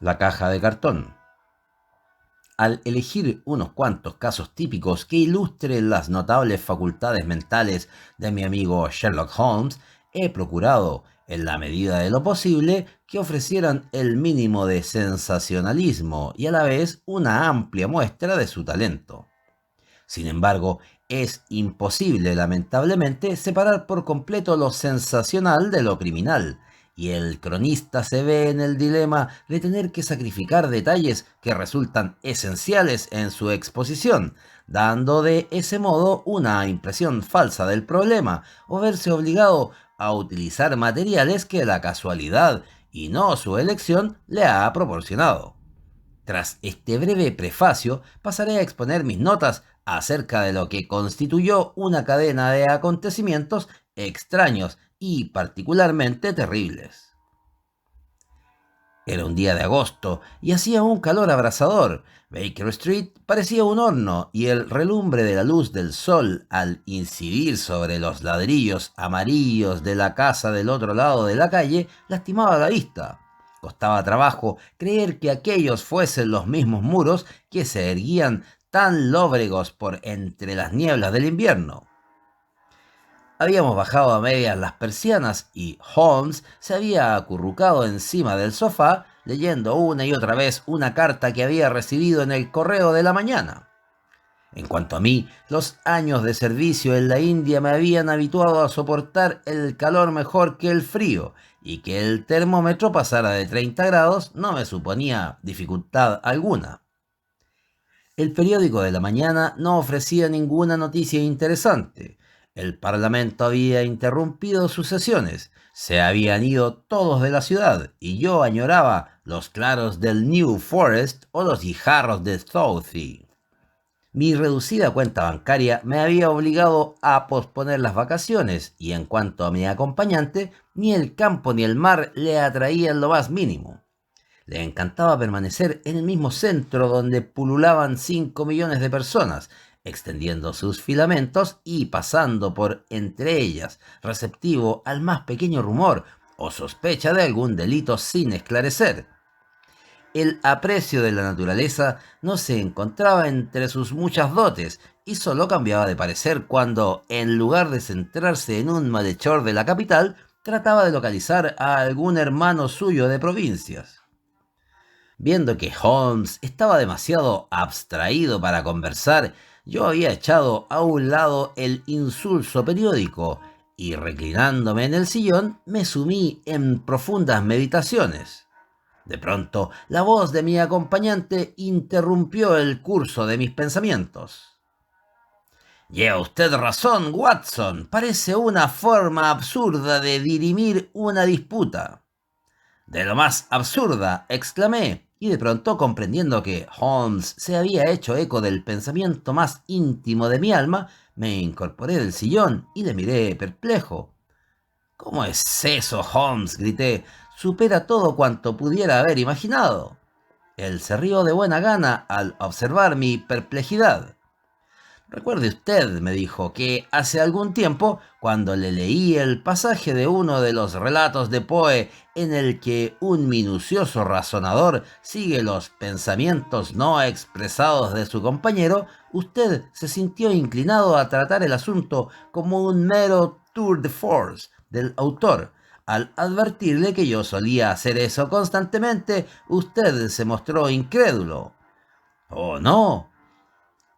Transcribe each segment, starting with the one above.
La caja de cartón. Al elegir unos cuantos casos típicos que ilustren las notables facultades mentales de mi amigo Sherlock Holmes, he procurado, en la medida de lo posible, que ofrecieran el mínimo de sensacionalismo y a la vez una amplia muestra de su talento. Sin embargo, es imposible, lamentablemente, separar por completo lo sensacional de lo criminal, y el cronista se ve en el dilema de tener que sacrificar detalles que resultan esenciales en su exposición, dando de ese modo una impresión falsa del problema, o verse obligado a utilizar materiales que la casualidad y no su elección le ha proporcionado. Tras este breve prefacio, pasaré a exponer mis notas acerca de lo que constituyó una cadena de acontecimientos extraños y particularmente terribles. Era un día de agosto y hacía un calor abrasador. Baker Street parecía un horno y el relumbre de la luz del sol al incidir sobre los ladrillos amarillos de la casa del otro lado de la calle lastimaba la vista. Costaba trabajo creer que aquellos fuesen los mismos muros que se erguían tan lóbregos por entre las nieblas del invierno. Habíamos bajado a medias las persianas y Holmes se había acurrucado encima del sofá leyendo una y otra vez una carta que había recibido en el correo de la mañana. En cuanto a mí, los años de servicio en la India me habían habituado a soportar el calor mejor que el frío, y que el termómetro pasara de 30 grados no me suponía dificultad alguna. El periódico de la mañana no ofrecía ninguna noticia interesante. El Parlamento había interrumpido sus sesiones, se habían ido todos de la ciudad y yo añoraba los claros del New Forest o los guijarros de Southey. Mi reducida cuenta bancaria me había obligado a posponer las vacaciones y en cuanto a mi acompañante, ni el campo ni el mar le atraían lo más mínimo. Le encantaba permanecer en el mismo centro donde pululaban 5 millones de personas, extendiendo sus filamentos y pasando por entre ellas, receptivo al más pequeño rumor o sospecha de algún delito sin esclarecer. El aprecio de la naturaleza no se encontraba entre sus muchas dotes y solo cambiaba de parecer cuando, en lugar de centrarse en un malhechor de la capital, trataba de localizar a algún hermano suyo de provincias. Viendo que Holmes estaba demasiado abstraído para conversar, yo había echado a un lado el insulso periódico y, reclinándome en el sillón, me sumí en profundas meditaciones. De pronto, la voz de mi acompañante interrumpió el curso de mis pensamientos. Lleva usted razón, Watson. Parece una forma absurda de dirimir una disputa. De lo más absurda, exclamé, y de pronto comprendiendo que Holmes se había hecho eco del pensamiento más íntimo de mi alma, me incorporé del sillón y le miré perplejo. ¿Cómo es eso, Holmes? Grité. Supera todo cuanto pudiera haber imaginado. Él se rió de buena gana al observar mi perplejidad. Recuerde usted, me dijo, que hace algún tiempo, cuando le leí el pasaje de uno de los relatos de Poe en el que un minucioso razonador sigue los pensamientos no expresados de su compañero, usted se sintió inclinado a tratar el asunto como un mero tour de force del autor. Al advertirle que yo solía hacer eso constantemente, usted se mostró incrédulo. Oh, no,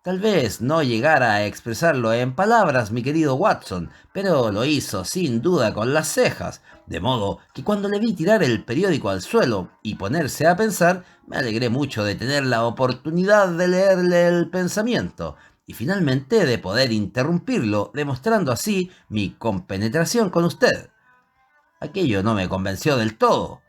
tal vez no llegara a expresarlo en palabras, mi querido Watson, pero lo hizo sin duda con las cejas, de modo que cuando le vi tirar el periódico al suelo y ponerse a pensar, me alegré mucho de tener la oportunidad de leerle el pensamiento y finalmente de poder interrumpirlo, demostrando así mi compenetración con usted. Aquello no me convenció del todo.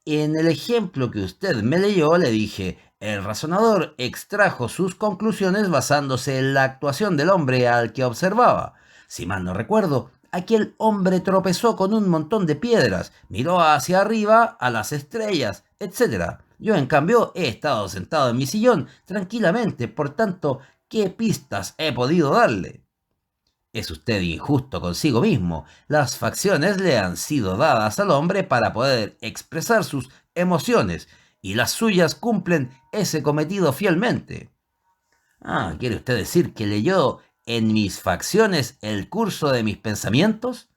En el ejemplo que usted me leyó, le dije, el razonador extrajo sus conclusiones basándose en la actuación del hombre al que observaba. Si mal no recuerdo, aquel hombre tropezó con un montón de piedras, miró hacia arriba a las estrellas, etc. Yo, en cambio, he estado sentado en mi sillón tranquilamente, por tanto, ¿qué pistas he podido darle? Es usted injusto consigo mismo. Las facciones le han sido dadas al hombre para poder expresar sus emociones, y las suyas cumplen ese cometido fielmente. Ah, ¿quiere usted decir que leyó en mis facciones el curso de mis pensamientos?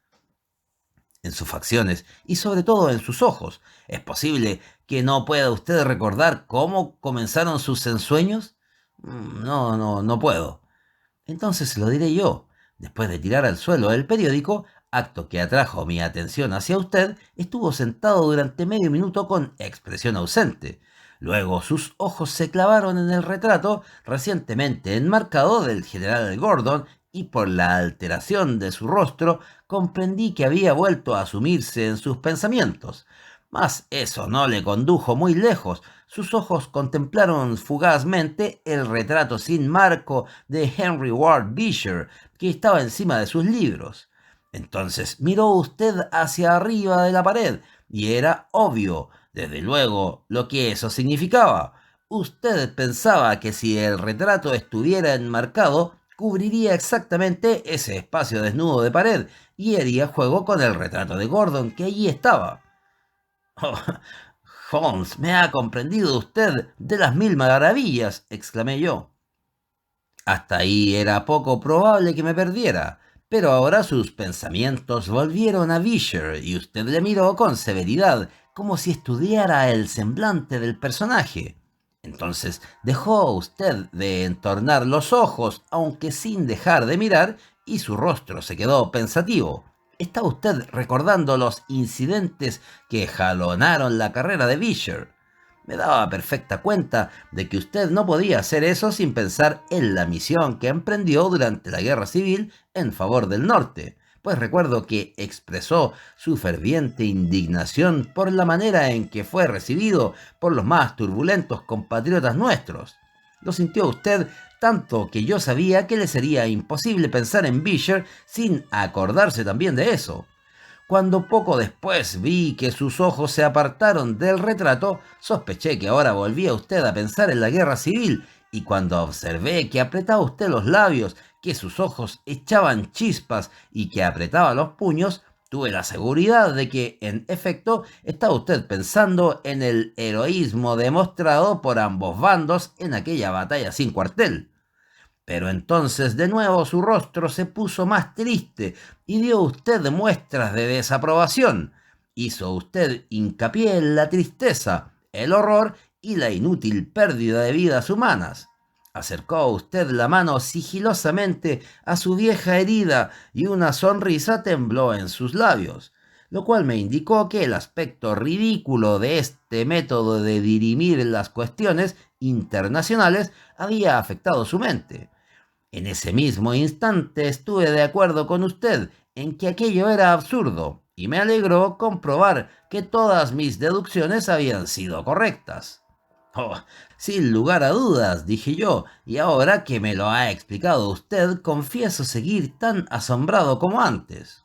En sus facciones y sobre todo en sus ojos. ¿Es posible que no pueda usted recordar cómo comenzaron sus ensueños? No puedo. Entonces se lo diré yo. Después de tirar al suelo el periódico, acto que atrajo mi atención hacia usted, estuvo sentado durante medio minuto con expresión ausente. Luego sus ojos se clavaron en el retrato recientemente enmarcado del general Gordon y por la alteración de su rostro comprendí que había vuelto a sumirse en sus pensamientos. Mas eso no le condujo muy lejos. Sus ojos contemplaron fugazmente el retrato sin marco de Henry Ward Beecher, que estaba encima de sus libros. Entonces miró usted hacia arriba de la pared, y era obvio, desde luego, lo que eso significaba. Usted pensaba que si el retrato estuviera enmarcado, cubriría exactamente ese espacio desnudo de pared, y haría juego con el retrato de Gordon, que allí estaba. Oh, Holmes, me ha comprendido usted de las mil maravillas, exclamé yo. Hasta ahí era poco probable que me perdiera, pero ahora sus pensamientos volvieron a Vischer y usted le miró con severidad, como si estudiara el semblante del personaje. Entonces dejó usted de entornar los ojos, aunque sin dejar de mirar, y su rostro se quedó pensativo. ¿Está usted recordando los incidentes que jalonaron la carrera de Vischer? Me daba perfecta cuenta de que usted no podía hacer eso sin pensar en la misión que emprendió durante la Guerra Civil en favor del norte, pues recuerdo que expresó su ferviente indignación por la manera en que fue recibido por los más turbulentos compatriotas nuestros. Lo sintió usted tanto que yo sabía que le sería imposible pensar en Beecher sin acordarse también de eso. Cuando poco después vi que sus ojos se apartaron del retrato, sospeché que ahora volvía usted a pensar en la guerra civil, y cuando observé que apretaba usted los labios, que sus ojos echaban chispas y que apretaba los puños, tuve la seguridad de que, en efecto, estaba usted pensando en el heroísmo demostrado por ambos bandos en aquella batalla sin cuartel. Pero entonces de nuevo su rostro se puso más triste y dio usted muestras de desaprobación. Hizo usted hincapié en la tristeza, el horror y la inútil pérdida de vidas humanas. Acercó usted la mano sigilosamente a su vieja herida y una sonrisa tembló en sus labios, lo cual me indicó que el aspecto ridículo de este método de dirimir las cuestiones internacionales había afectado su mente. En ese mismo instante estuve de acuerdo con usted en que aquello era absurdo, y me alegró comprobar que todas mis deducciones habían sido correctas. Oh, sin lugar a dudas, dije yo, y ahora que me lo ha explicado usted, confieso seguir tan asombrado como antes.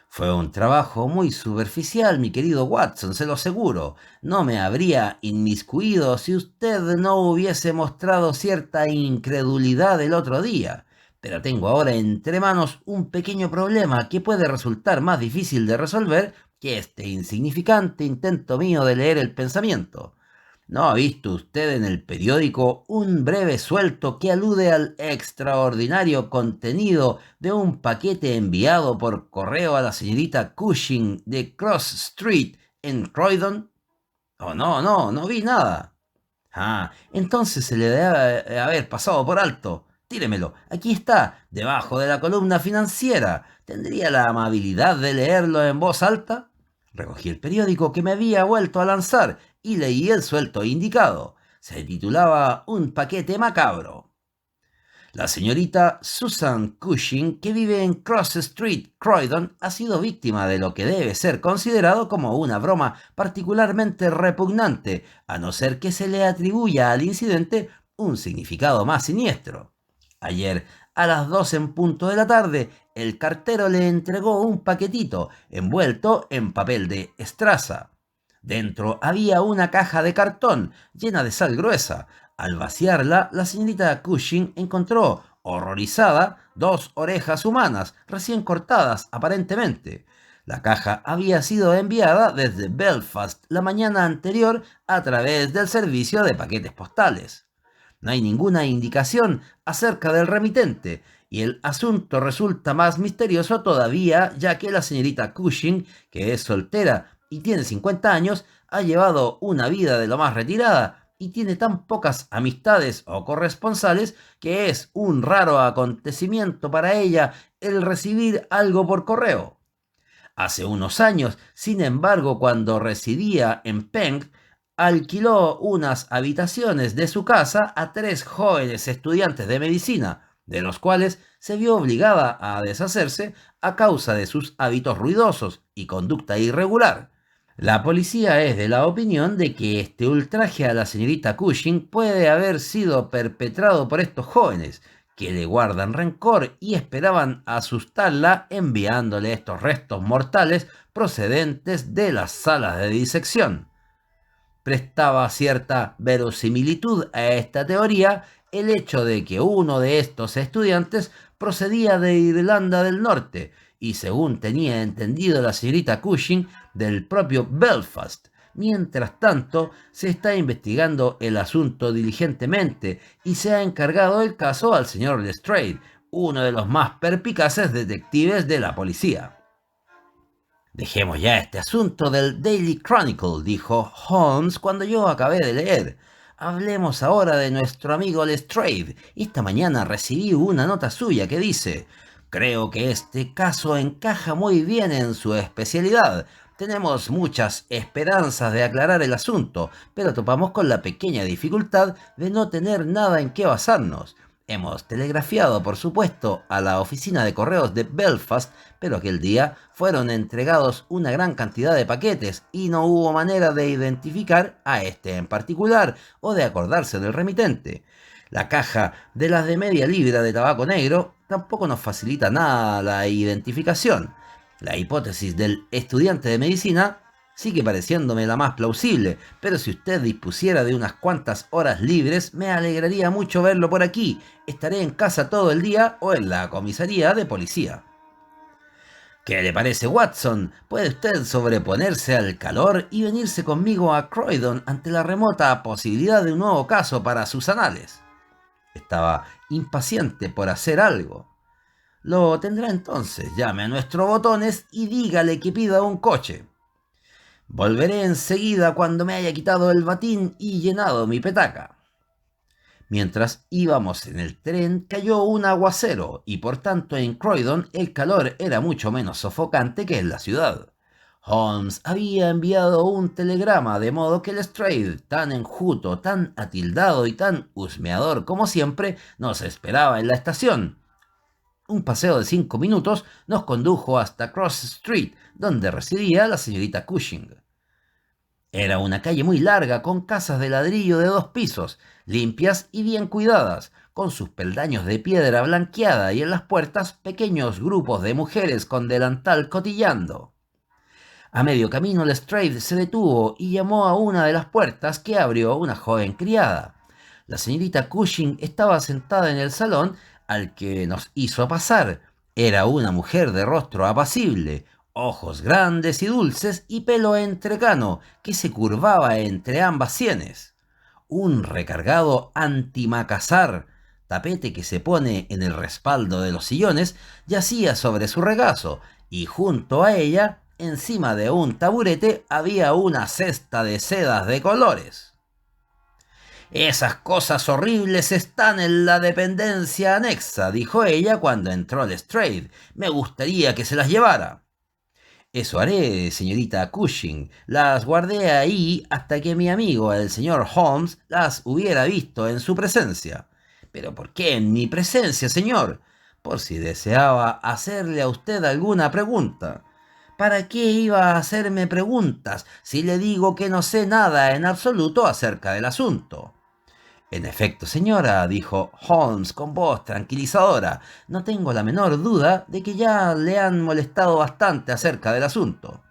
Fue un trabajo muy superficial, mi querido Watson, se lo aseguro. No me habría inmiscuido si usted no hubiese mostrado cierta incredulidad el otro día. Pero tengo ahora entre manos un pequeño problema que puede resultar más difícil de resolver que este insignificante intento mío de leer el pensamiento. ¿No ha visto usted en el periódico un breve suelto que alude al extraordinario contenido de un paquete enviado por correo a la señorita Cushing de Cross Street en Croydon? Oh, no vi nada. Ah, entonces se le debe haber pasado por alto. Tíremelo, aquí está, debajo de la columna financiera. ¿Tendría la amabilidad de leerlo en voz alta? Recogí el periódico que me había vuelto a lanzar y leí el suelto indicado. Se titulaba Un paquete macabro. La señorita Susan Cushing, que vive en Cross Street, Croydon, ha sido víctima de lo que debe ser considerado como una broma particularmente repugnante, a no ser que se le atribuya al incidente un significado más siniestro. Ayer, a las 2 en punto de la tarde, el cartero le entregó un paquetito envuelto en papel de estraza. Dentro había una caja de cartón llena de sal gruesa. Al vaciarla, la señorita Cushing encontró, horrorizada, 2 orejas humanas, recién cortadas aparentemente. La caja había sido enviada desde Belfast la mañana anterior a través del servicio de paquetes postales. No hay ninguna indicación acerca del remitente, y el asunto resulta más misterioso todavía, ya que la señorita Cushing, que es soltera y tiene 50 años, ha llevado una vida de lo más retirada y tiene tan pocas amistades o corresponsales que es un raro acontecimiento para ella el recibir algo por correo. Hace unos años, sin embargo, cuando residía en Penn, alquiló unas habitaciones de su casa a 3 jóvenes estudiantes de medicina, de los cuales se vio obligada a deshacerse a causa de sus hábitos ruidosos y conducta irregular. La policía es de la opinión de que este ultraje a la señorita Cushing puede haber sido perpetrado por estos jóvenes, que le guardan rencor y esperaban asustarla enviándole estos restos mortales procedentes de las salas de disección. Prestaba cierta verosimilitud a esta teoría el hecho de que uno de estos estudiantes procedía de Irlanda del Norte y, según tenía entendido la señorita Cushing, del propio Belfast. Mientras tanto, se está investigando el asunto diligentemente y se ha encargado el caso al señor Lestrade, uno de los más perspicaces detectives de la policía. Dejemos ya este asunto del Daily Chronicle, dijo Holmes cuando yo acabé de leer. Hablemos ahora de nuestro amigo Lestrade. Esta mañana recibí una nota suya que dice: creo que este caso encaja muy bien en su especialidad. Tenemos muchas esperanzas de aclarar el asunto, pero topamos con la pequeña dificultad de no tener nada en qué basarnos. Hemos telegrafiado, por supuesto, a la oficina de correos de Belfast, pero aquel día fueron entregados una gran cantidad de paquetes y no hubo manera de identificar a este en particular o de acordarse del remitente. La caja de las de media libra de tabaco negro tampoco nos facilita nada la identificación. La hipótesis del estudiante de medicina sigue pareciéndome la más plausible, pero si usted dispusiera de unas cuantas horas libres, me alegraría mucho verlo por aquí. Estaré en casa todo el día o en la comisaría de policía. ¿Qué le parece, Watson? ¿Puede usted sobreponerse al calor y venirse conmigo a Croydon ante la remota posibilidad de un nuevo caso para sus anales? Estaba impaciente por hacer algo. Lo tendrá entonces. Llame a nuestro Botones y dígale que pida un coche. Volveré enseguida cuando me haya quitado el batín y llenado mi petaca. Mientras íbamos en el tren cayó un aguacero y por tanto en Croydon el calor era mucho menos sofocante que en la ciudad. Holmes había enviado un telegrama de modo que Lestrade, tan enjuto, tan atildado y tan husmeador como siempre, nos esperaba en la estación. Un paseo de 5 minutos nos condujo hasta Cross Street, donde residía la señorita Cushing. Era una calle muy larga, con casas de ladrillo de 2 pisos, limpias y bien cuidadas, con sus peldaños de piedra blanqueada y en las puertas pequeños grupos de mujeres con delantal cotillando. A medio camino Lestrade se detuvo y llamó a una de las puertas, que abrió una joven criada. La señorita Cushing estaba sentada en el salón al que nos hizo pasar. Era una mujer de rostro apacible, ojos grandes y dulces y pelo entrecano que se curvaba entre ambas sienes. Un recargado antimacasar, tapete que se pone en el respaldo de los sillones, yacía sobre su regazo, y junto a ella, encima de un taburete, había una cesta de sedas de colores. Esas cosas horribles están en la dependencia anexa, dijo ella cuando entró Lestrade. Me gustaría que se las llevara. Eso haré, señorita Cushing. Las guardé ahí hasta que mi amigo, el señor Holmes, las hubiera visto en su presencia. ¿Pero por qué en mi presencia, señor? Por si deseaba hacerle a usted alguna pregunta. ¿Para qué iba a hacerme preguntas si le digo que no sé nada en absoluto acerca del asunto? En efecto, señora, dijo Holmes con voz tranquilizadora, no tengo la menor duda de que ya le han molestado bastante acerca del asunto.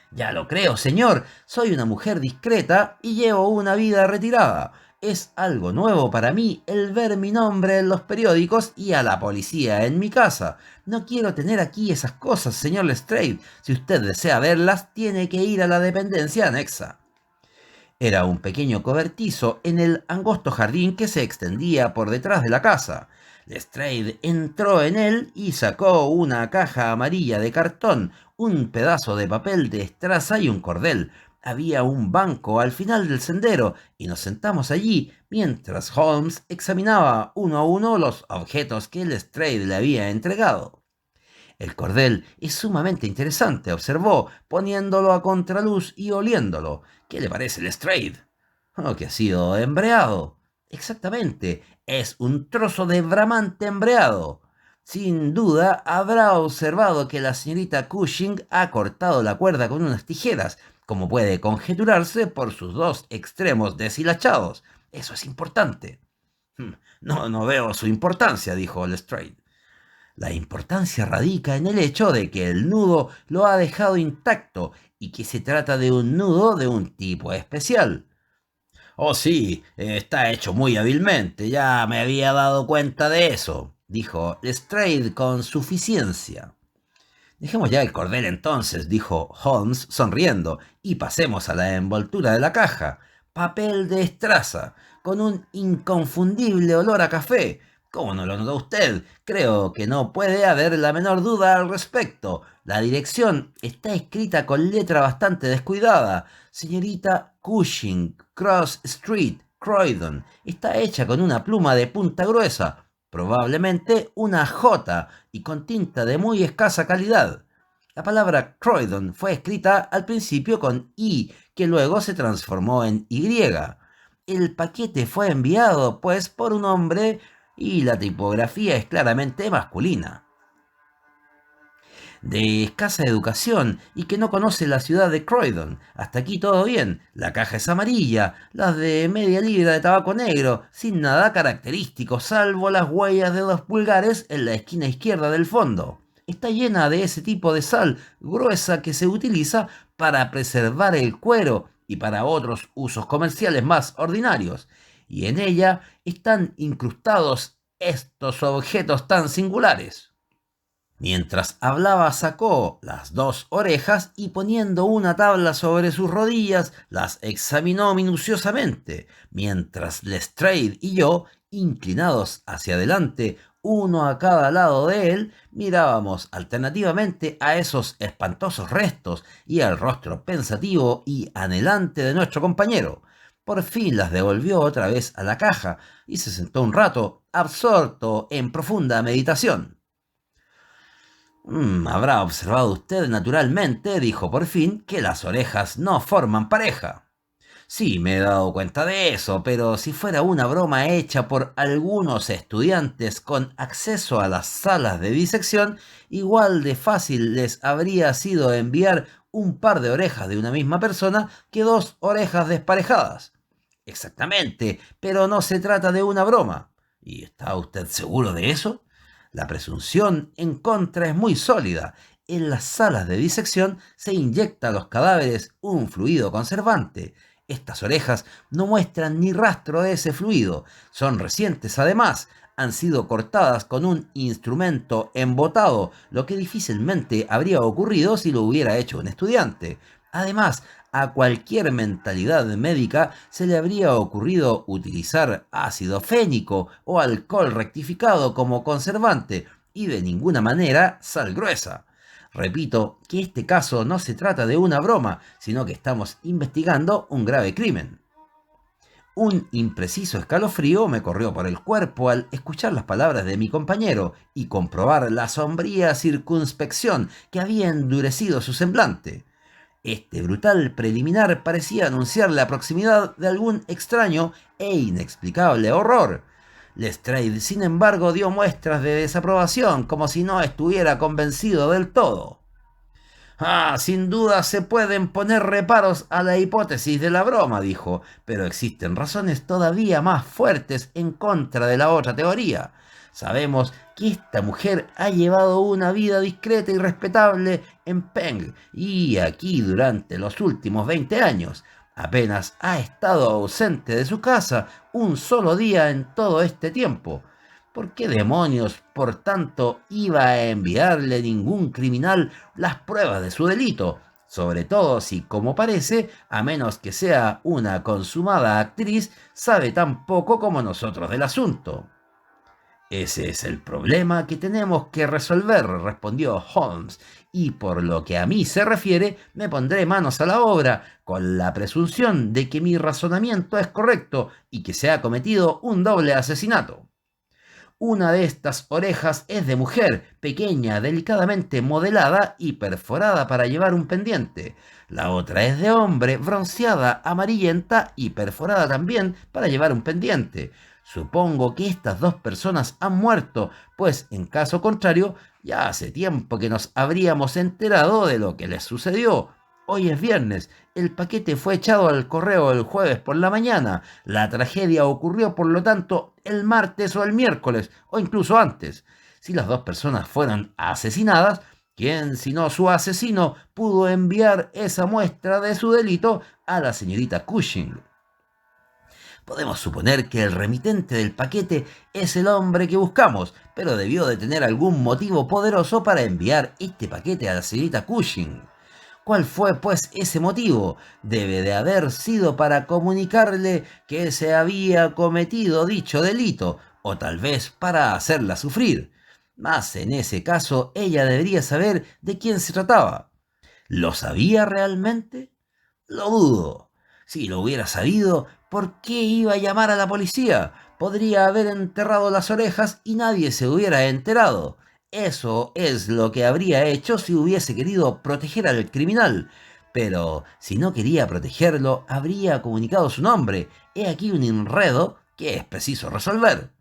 Ya lo creo, señor. Soy una mujer discreta y llevo una vida retirada. Es algo nuevo para mí el ver mi nombre en los periódicos y a la policía en mi casa. No quiero tener aquí esas cosas, señor Lestrade. Si usted desea verlas, tiene que ir a la dependencia anexa. Era un pequeño cobertizo en el angosto jardín que se extendía por detrás de la casa. Lestrade entró en él y sacó una caja amarilla de cartón, un pedazo de papel de estraza y un cordel. Había un banco al final del sendero y nos sentamos allí mientras Holmes examinaba uno a uno los objetos que Lestrade le había entregado. El cordel es sumamente interesante, observó, poniéndolo a contraluz y oliéndolo. ¿Qué le parece Lestrade? Oh, que ha sido embreado. Exactamente, es un trozo de bramante embreado. Sin duda, habrá observado que la señorita Cushing ha cortado la cuerda con unas tijeras, como puede conjeturarse por sus dos extremos deshilachados. Eso es importante. No veo su importancia, dijo Lestrade. La importancia radica en el hecho de que el nudo lo ha dejado intacto y que se trata de un nudo de un tipo especial. Oh, sí, está hecho muy hábilmente, ya me había dado cuenta de eso, dijo Lestrade con suficiencia. Dejemos ya el cordel entonces, dijo Holmes sonriendo, y pasemos a la envoltura de la caja. Papel de estraza, con un inconfundible olor a café. ¿Cómo no lo notó usted? Creo que no puede haber la menor duda al respecto. La dirección está escrita con letra bastante descuidada. Señorita Cushing, Cross Street, Croydon. Está hecha con una pluma de punta gruesa, probablemente una J, y con tinta de muy escasa calidad. La palabra Croydon fue escrita al principio con I, que luego se transformó en Y. El paquete fue enviado, pues, por un hombre y la tipografía es claramente masculina. De escasa educación y que no conoce la ciudad de Croydon. Hasta aquí todo bien. La caja es amarilla, las de media libra de tabaco negro, sin nada característico, salvo las huellas de 2 pulgares en la esquina izquierda del fondo. Está llena de ese tipo de sal gruesa que se utiliza para preservar el cuero y para otros usos comerciales más ordinarios. Y en ella están incrustados estos objetos tan singulares. Mientras hablaba sacó las 2 orejas y poniendo una tabla sobre sus rodillas las examinó minuciosamente, mientras Lestrade y yo, inclinados hacia adelante, uno a cada lado de él, mirábamos alternativamente a esos espantosos restos y al rostro pensativo y anhelante de nuestro compañero. Por fin las devolvió otra vez a la caja y se sentó un rato, absorto en profunda meditación. Habrá observado usted naturalmente, dijo por fin, que las orejas no forman pareja. Sí, me he dado cuenta de eso, pero si fuera una broma hecha por algunos estudiantes con acceso a las salas de disección, igual de fácil les habría sido enviar un par de orejas de una misma persona que 2 orejas desparejadas. Exactamente, pero no se trata de una broma. ¿Y está usted seguro de eso? La presunción en contra es muy sólida. En las salas de disección se inyecta a los cadáveres un fluido conservante. Estas orejas no muestran ni rastro de ese fluido. Son recientes además. Han sido cortadas con un instrumento embotado, lo que difícilmente habría ocurrido si lo hubiera hecho un estudiante. Además, a cualquier mentalidad médica se le habría ocurrido utilizar ácido fénico o alcohol rectificado como conservante y de ninguna manera sal gruesa. Repito que este caso no se trata de una broma, sino que estamos investigando un grave crimen. Un impreciso escalofrío me corrió por el cuerpo al escuchar las palabras de mi compañero y comprobar la sombría circunspección que había endurecido su semblante. Este brutal preliminar parecía anunciar la proximidad de algún extraño e inexplicable horror. Lestrade, sin embargo, dio muestras de desaprobación, como si no estuviera convencido del todo. Sin duda se pueden poner reparos a la hipótesis de la broma, dijo, pero existen razones todavía más fuertes en contra de la otra teoría. Sabemos que esta mujer ha llevado una vida discreta y respetable en Peng y aquí durante los últimos 20 años. Apenas ha estado ausente de su casa un solo día en todo este tiempo. ¿Por qué demonios, por tanto, iba a enviarle ningún criminal las pruebas de su delito? Sobre todo si, como parece, a menos que sea una consumada actriz, sabe tan poco como nosotros del asunto. Ese es el problema que tenemos que resolver, respondió Holmes, y por lo que a mí se refiere, me pondré manos a la obra, con la presunción de que mi razonamiento es correcto y que se ha cometido un doble asesinato. Una de estas orejas es de mujer, pequeña, delicadamente modelada y perforada para llevar un pendiente. La otra es de hombre, bronceada, amarillenta y perforada también para llevar un pendiente. Supongo que estas dos personas han muerto, pues en caso contrario, ya hace tiempo que nos habríamos enterado de lo que les sucedió. Hoy es viernes, el paquete fue echado al correo el jueves por la mañana. La tragedia ocurrió, por lo tanto, el martes o el miércoles, o incluso antes. Si las dos personas fueron asesinadas, ¿quién sino su asesino pudo enviar esa muestra de su delito a la señorita Cushing? Podemos suponer que el remitente del paquete es el hombre que buscamos, pero debió de tener algún motivo poderoso para enviar este paquete a la señorita Cushing. ¿Cuál fue, pues, ese motivo? Debe de haber sido para comunicarle que se había cometido dicho delito, o tal vez para hacerla sufrir. Mas en ese caso ella debería saber de quién se trataba. ¿Lo sabía realmente? Lo dudo. Si lo hubiera sabido, ¿por qué iba a llamar a la policía? Podría haber enterrado las orejas y nadie se hubiera enterado. Eso es lo que habría hecho si hubiese querido proteger al criminal. Pero si no quería protegerlo, habría comunicado su nombre. He aquí un enredo que es preciso resolver.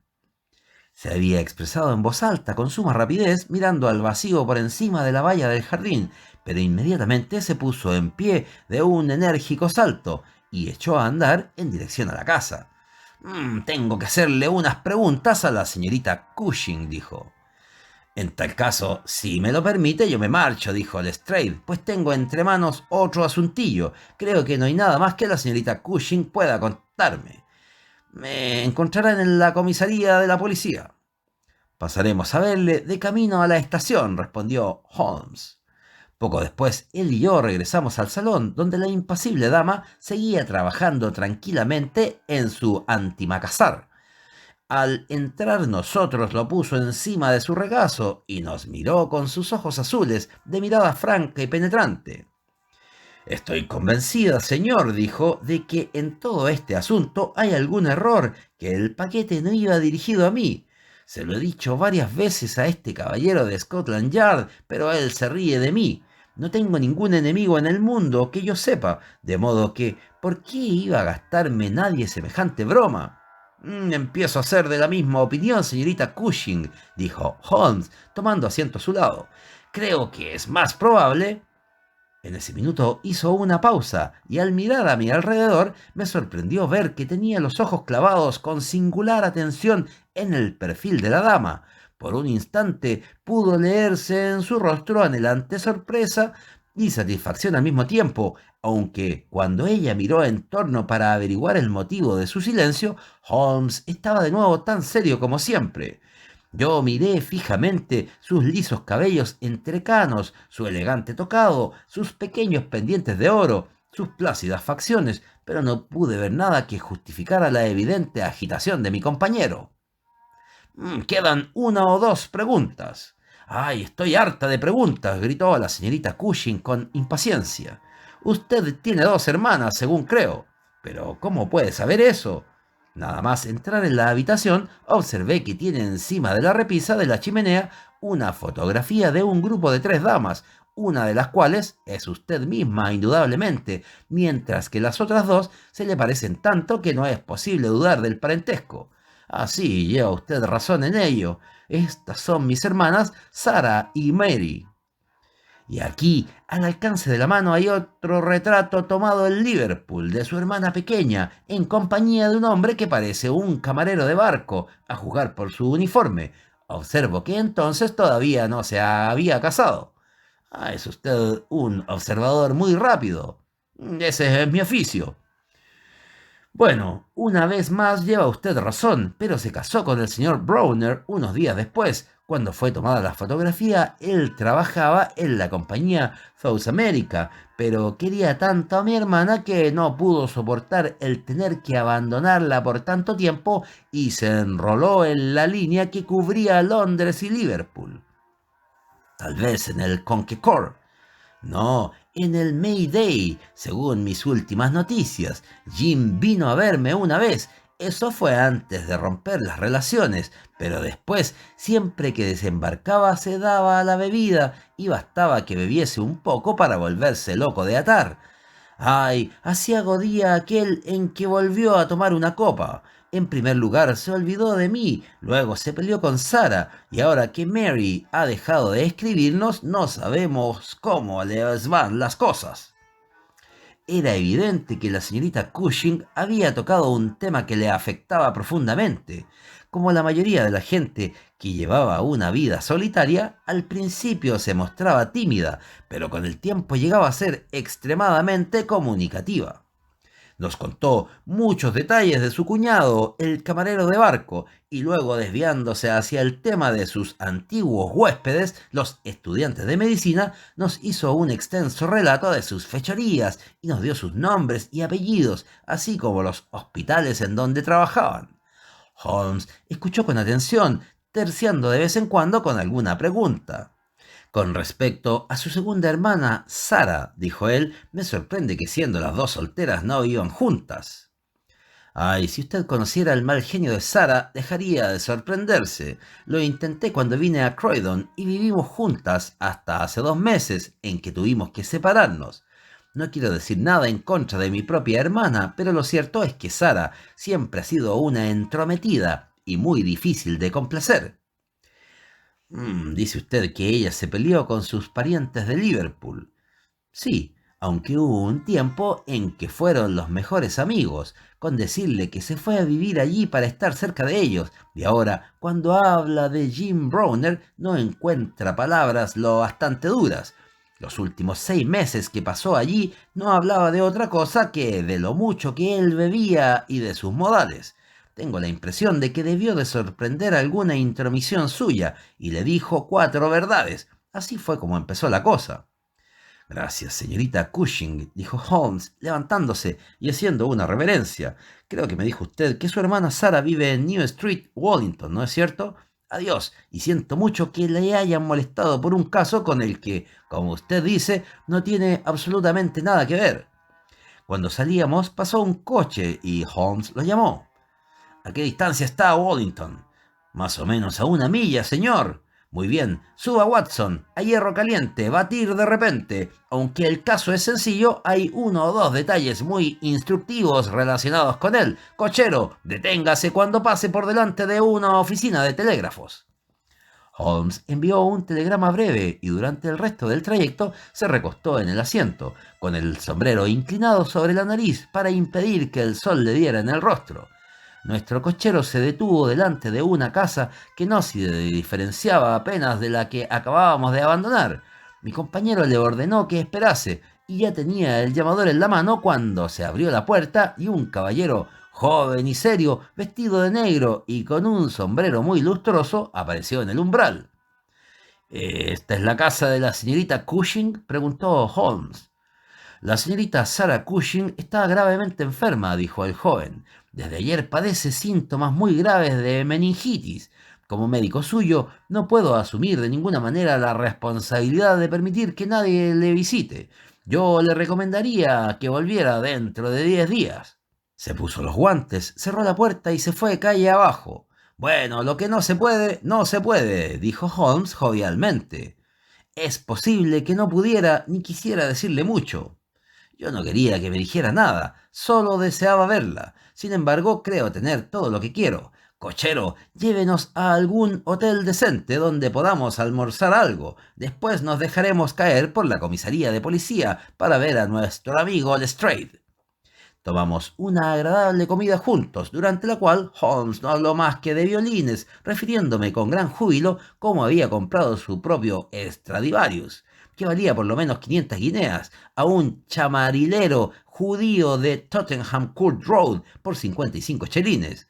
Se había expresado en voz alta con suma rapidez, mirando al vacío por encima de la valla del jardín, pero inmediatamente se puso en pie de un enérgico salto y echó a andar en dirección a la casa. Tengo que hacerle unas preguntas a la señorita Cushing, dijo. En tal caso, si me lo permite, yo me marcho, dijo Lestrade, pues tengo entre manos otro asuntillo. Creo que no hay nada más que la señorita Cushing pueda contarme. Me encontrarán en la comisaría de la policía. Pasaremos a verle de camino a la estación, respondió Holmes. Poco después, él y yo regresamos al salón, donde la impasible dama seguía trabajando tranquilamente en su antimacazar. Al entrar nosotros lo puso encima de su regazo y nos miró con sus ojos azules, de mirada franca y penetrante. Estoy convencida, señor, dijo, de que en todo este asunto hay algún error, que el paquete no iba dirigido a mí. Se lo he dicho varias veces a este caballero de Scotland Yard, pero él se ríe de mí. No tengo ningún enemigo en el mundo que yo sepa, de modo que, ¿por qué iba a gastarme nadie semejante broma? Empiezo a ser de la misma opinión, señorita Cushing, dijo Holmes, tomando asiento a su lado. Creo que es más probable. En ese minuto hizo una pausa y al mirar a mi alrededor me sorprendió ver que tenía los ojos clavados con singular atención en el perfil de la dama. Por un instante pudo leerse en su rostro anhelante sorpresa y satisfacción al mismo tiempo, aunque cuando ella miró en torno para averiguar el motivo de su silencio, Holmes estaba de nuevo tan serio como siempre. Yo miré fijamente sus lisos cabellos entrecanos, su elegante tocado, sus pequeños pendientes de oro, sus plácidas facciones, pero no pude ver nada que justificara la evidente agitación de mi compañero. Quedan una o dos preguntas. ¡Ay, estoy harta de preguntas! Gritó la señorita Cushing con impaciencia. Usted tiene dos hermanas, según creo. Pero ¿cómo puede saber eso? Nada más entrar en la habitación, observé que tiene encima de la repisa de la chimenea una fotografía de un grupo de tres damas, una de las cuales es usted misma, indudablemente, mientras que las otras dos se le parecen tanto que no es posible dudar del parentesco. Sí, lleva usted razón en ello. Estas son mis hermanas Sara y Mary. Y aquí, al alcance de la mano, hay otro retrato tomado en Liverpool de su hermana pequeña, en compañía de un hombre que parece un camarero de barco, a juzgar por su uniforme. Observo que entonces todavía no se había casado. Es usted un observador muy rápido. Ese es mi oficio. Bueno, una vez más lleva usted razón, pero se casó con el señor Browner unos días después. Cuando fue tomada la fotografía, él trabajaba en la compañía South America, pero quería tanto a mi hermana que no pudo soportar el tener que abandonarla por tanto tiempo y se enroló en la línea que cubría Londres y Liverpool. Tal vez en el Conquecor. No, en el Mayday, según mis últimas noticias. Jim vino a verme una vez. Eso fue antes de romper las relaciones, pero después, siempre que desembarcaba, se daba a la bebida y bastaba que bebiese un poco para volverse loco de atar. Ay, aciago día aquel en que volvió a tomar una copa. En primer lugar se olvidó de mí, luego se peleó con Sara, y ahora que Mary ha dejado de escribirnos, no sabemos cómo les van las cosas. Era evidente que la señorita Cushing había tocado un tema que le afectaba profundamente. Como la mayoría de la gente que llevaba una vida solitaria, al principio se mostraba tímida, pero con el tiempo llegaba a ser extremadamente comunicativa. Nos contó muchos detalles de su cuñado, el camarero de barco, y luego desviándose hacia el tema de sus antiguos huéspedes, los estudiantes de medicina, nos hizo un extenso relato de sus fechorías y nos dio sus nombres y apellidos, así como los hospitales en donde trabajaban. Holmes escuchó con atención, terciando de vez en cuando con alguna pregunta. Con respecto a su segunda hermana, Sara, dijo él, me sorprende que siendo las dos solteras no vivan juntas. Ay, si usted conociera el mal genio de Sara, dejaría de sorprenderse. Lo intenté cuando vine a Croydon y vivimos juntas hasta hace 2 meses en que tuvimos que separarnos. No quiero decir nada en contra de mi propia hermana, pero lo cierto es que Sara siempre ha sido una entrometida y muy difícil de complacer. Dice usted que ella se peleó con sus parientes de Liverpool. Sí, aunque hubo un tiempo en que fueron los mejores amigos, con decirle que se fue a vivir allí para estar cerca de ellos, y ahora, cuando habla de Jim Browner, no encuentra palabras lo bastante duras. Los últimos 6 meses que pasó allí no hablaba de otra cosa que de lo mucho que él bebía y de sus modales. Tengo la impresión de que debió de sorprender alguna intromisión suya y le dijo 4 verdades. Así fue como empezó la cosa. Gracias, señorita Cushing, dijo Holmes, levantándose y haciendo una reverencia. Creo que me dijo usted que su hermana Sara vive en New Street, Wallington, ¿no es cierto? Adiós, y siento mucho que le hayan molestado por un caso con el que, como usted dice, no tiene absolutamente nada que ver. Cuando salíamos pasó un coche y Holmes lo llamó. ¿A qué distancia está Wallington? Más o menos a 1 milla, señor. Muy bien, suba Watson, a hierro caliente, batir de repente. Aunque el caso es sencillo, hay 1 o 2 detalles muy instructivos relacionados con él. Cochero, deténgase cuando pase por delante de una oficina de telégrafos. Holmes envió un telegrama breve y durante el resto del trayecto se recostó en el asiento, con el sombrero inclinado sobre la nariz para impedir que el sol le diera en el rostro. Nuestro cochero se detuvo delante de una casa que no se diferenciaba apenas de la que acabábamos de abandonar. Mi compañero le ordenó que esperase y ya tenía el llamador en la mano cuando se abrió la puerta y un caballero joven y serio, vestido de negro y con un sombrero muy lustroso, apareció en el umbral. ¿Esta es la casa de la señorita Cushing?, preguntó Holmes. La señorita Sarah Cushing está gravemente enferma, dijo el joven. Desde ayer padece síntomas muy graves de meningitis. Como médico suyo, no puedo asumir de ninguna manera la responsabilidad de permitir que nadie le visite. Yo le recomendaría que volviera dentro de 10 días. Se puso los guantes, cerró la puerta y se fue calle abajo. Bueno, lo que no se puede, no se puede, dijo Holmes jovialmente. Es posible que no pudiera ni quisiera decirle mucho. Yo no quería que me dijera nada, solo deseaba verla. Sin embargo, creo tener todo lo que quiero. Cochero, llévenos a algún hotel decente donde podamos almorzar algo. Después nos dejaremos caer por la comisaría de policía para ver a nuestro amigo Lestrade. Tomamos una agradable comida juntos, durante la cual Holmes no habló más que de violines, refiriéndome con gran júbilo cómo había comprado su propio Stradivarius, que valía por lo menos 500 guineas, a un chamarilero judío de Tottenham Court Road por 55 chelines.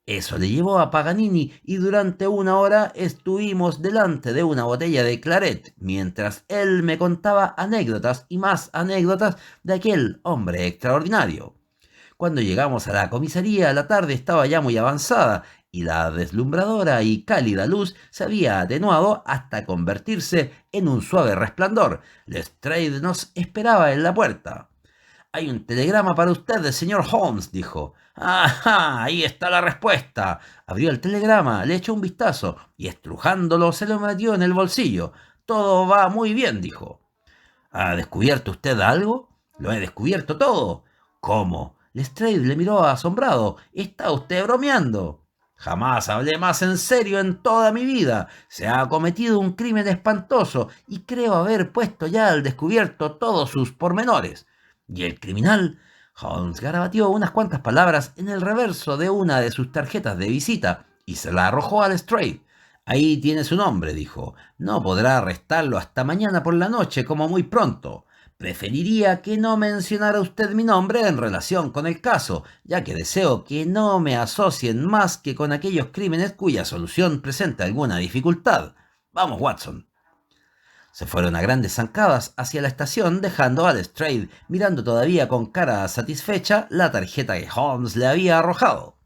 Eso le llevó a Paganini y durante una hora estuvimos delante de una botella de claret, mientras él me contaba anécdotas y más anécdotas de aquel hombre extraordinario. Cuando llegamos a la comisaría, la tarde estaba ya muy avanzada y la deslumbradora y cálida luz se había atenuado hasta convertirse en un suave resplandor. Lestrade nos esperaba en la puerta. «Hay un telegrama para usted, señor Holmes», dijo. «Ajá, ahí está la respuesta». Abrió el telegrama, le echó un vistazo y estrujándolo se lo metió en el bolsillo. «Todo va muy bien», dijo. «¿Ha descubierto usted algo?» «Lo he descubierto todo». «¿Cómo?» Lestrade le miró asombrado. «¿Está usted bromeando?» «Jamás hablé más en serio en toda mi vida. Se ha cometido un crimen espantoso y creo haber puesto ya al descubierto todos sus pormenores». «¿Y el criminal?» Holmes garabateó unas cuantas palabras en el reverso de una de sus tarjetas de visita y se la arrojó a Lestrade. «Ahí tiene su nombre», dijo. «No podrá arrestarlo hasta mañana por la noche, como muy pronto. Preferiría que no mencionara usted mi nombre en relación con el caso, ya que deseo que no me asocien más que con aquellos crímenes cuya solución presenta alguna dificultad. Vamos, Watson». Se fueron a grandes zancadas hacia la estación, dejando a Lestrade mirando todavía con cara satisfecha la tarjeta que Holmes le había arrojado.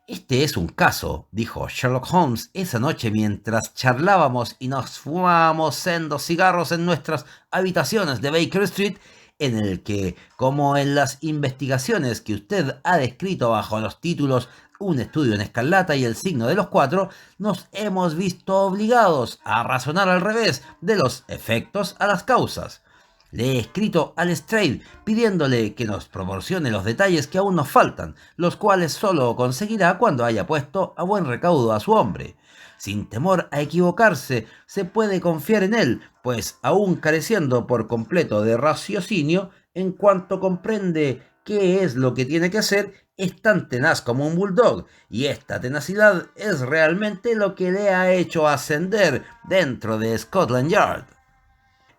«Este es un caso», dijo Sherlock Holmes esa noche mientras charlábamos y nos fumábamos sendos cigarros en nuestras habitaciones de Baker Street, «en el que, como en las investigaciones que usted ha descrito bajo los títulos Un estudio en escarlata y El signo de los cuatro, nos hemos visto obligados a razonar al revés de los efectos a las causas. Le he escrito a Lestrade pidiéndole que nos proporcione los detalles que aún nos faltan, los cuales solo conseguirá cuando haya puesto a buen recaudo a su hombre. Sin temor a equivocarse, se puede confiar en él, pues aún careciendo por completo de raciocinio, en cuanto comprende qué es lo que tiene que hacer, es tan tenaz como un bulldog, y esta tenacidad es realmente lo que le ha hecho ascender dentro de Scotland Yard».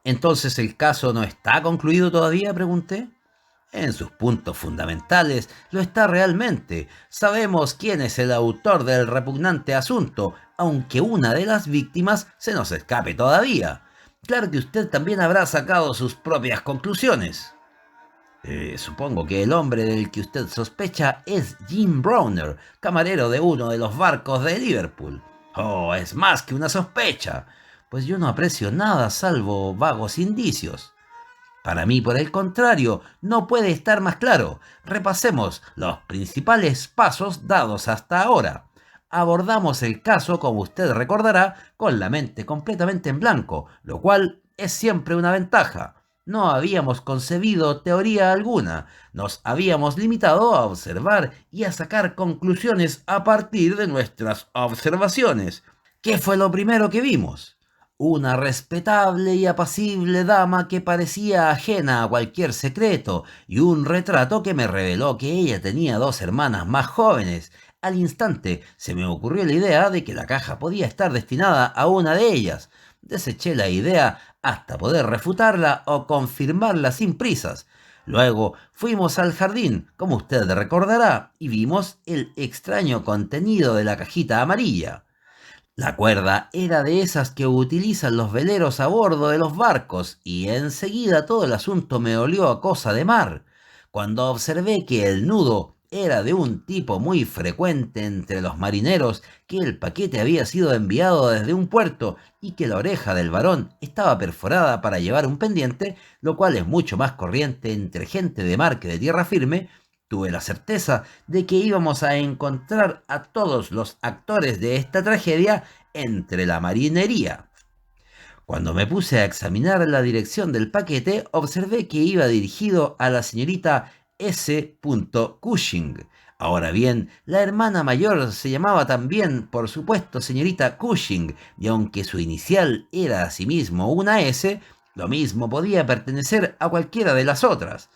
«¿Entonces el caso no está concluido todavía?», pregunté. «En sus puntos fundamentales lo está realmente. Sabemos quién es el autor del repugnante asunto, aunque una de las víctimas se nos escape todavía. Claro que usted también habrá sacado sus propias conclusiones». «Supongo que el hombre del que usted sospecha es Jim Browner, camarero de uno de los barcos de Liverpool». «Oh, es más que una sospecha, pues yo no aprecio nada salvo vagos indicios». «Para mí, por el contrario, no puede estar más claro. Repasemos los principales pasos dados hasta ahora. Abordamos el caso, como usted recordará, con la mente completamente en blanco, lo cual es siempre una ventaja. No habíamos concebido teoría alguna, nos habíamos limitado a observar y a sacar conclusiones a partir de nuestras observaciones. ¿Qué fue lo primero que vimos? Una respetable y apacible dama que parecía ajena a cualquier secreto, y un retrato que me reveló que ella tenía dos hermanas más jóvenes. Al instante se me ocurrió la idea de que la caja podía estar destinada a una de ellas. Deseché la idea hasta poder refutarla o confirmarla sin prisas. Luego fuimos al jardín, como usted recordará, y vimos el extraño contenido de la cajita amarilla. La cuerda era de esas que utilizan los veleros a bordo de los barcos, y enseguida todo el asunto me olió a cosa de mar. Cuando observé que el nudo era de un tipo muy frecuente entre los marineros, que el paquete había sido enviado desde un puerto y que la oreja del varón estaba perforada para llevar un pendiente, lo cual es mucho más corriente entre gente de mar que de tierra firme, tuve la certeza de que íbamos a encontrar a todos los actores de esta tragedia entre la marinería. Cuando me puse a examinar la dirección del paquete, observé que iba dirigido a la señorita S. Cushing. Ahora bien, la hermana mayor se llamaba también, por supuesto, señorita Cushing, y aunque su inicial era asimismo una S, lo mismo podía pertenecer a cualquiera de las otras.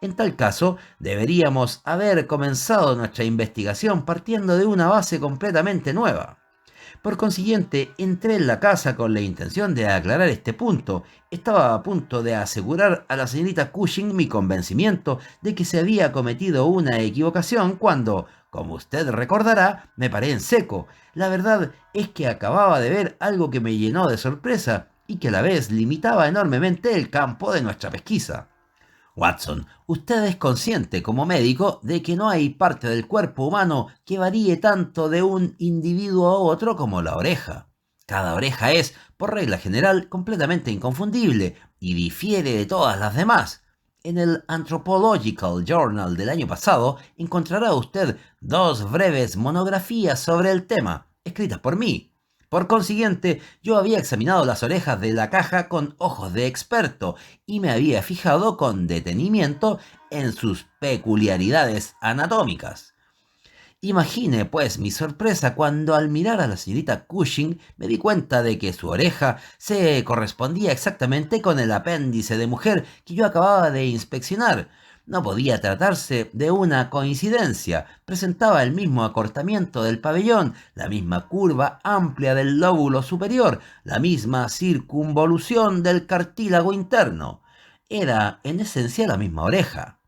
En tal caso, deberíamos haber comenzado nuestra investigación partiendo de una base completamente nueva. Por consiguiente, entré en la casa con la intención de aclarar este punto. Estaba a punto de asegurar a la señorita Cushing mi convencimiento de que se había cometido una equivocación cuando, como usted recordará, me paré en seco. La verdad es que acababa de ver algo que me llenó de sorpresa y que a la vez limitaba enormemente el campo de nuestra pesquisa. Watson, usted es consciente como médico de que no hay parte del cuerpo humano que varíe tanto de un individuo a otro como la oreja. Cada oreja es, por regla general, completamente inconfundible y difiere de todas las demás. En el Anthropological Journal del año pasado encontrará usted 2 breves monografías sobre el tema, escritas por mí. Por consiguiente, yo había examinado las orejas de la caja con ojos de experto y me había fijado con detenimiento en sus peculiaridades anatómicas. Imagine, pues, mi sorpresa cuando al mirar a la señorita Cushing me di cuenta de que su oreja se correspondía exactamente con el apéndice de mujer que yo acababa de inspeccionar. No podía tratarse de una coincidencia. Presentaba el mismo acortamiento del pabellón, la misma curva amplia del lóbulo superior, la misma circunvolución del cartílago interno. Era, en esencia, la misma oreja.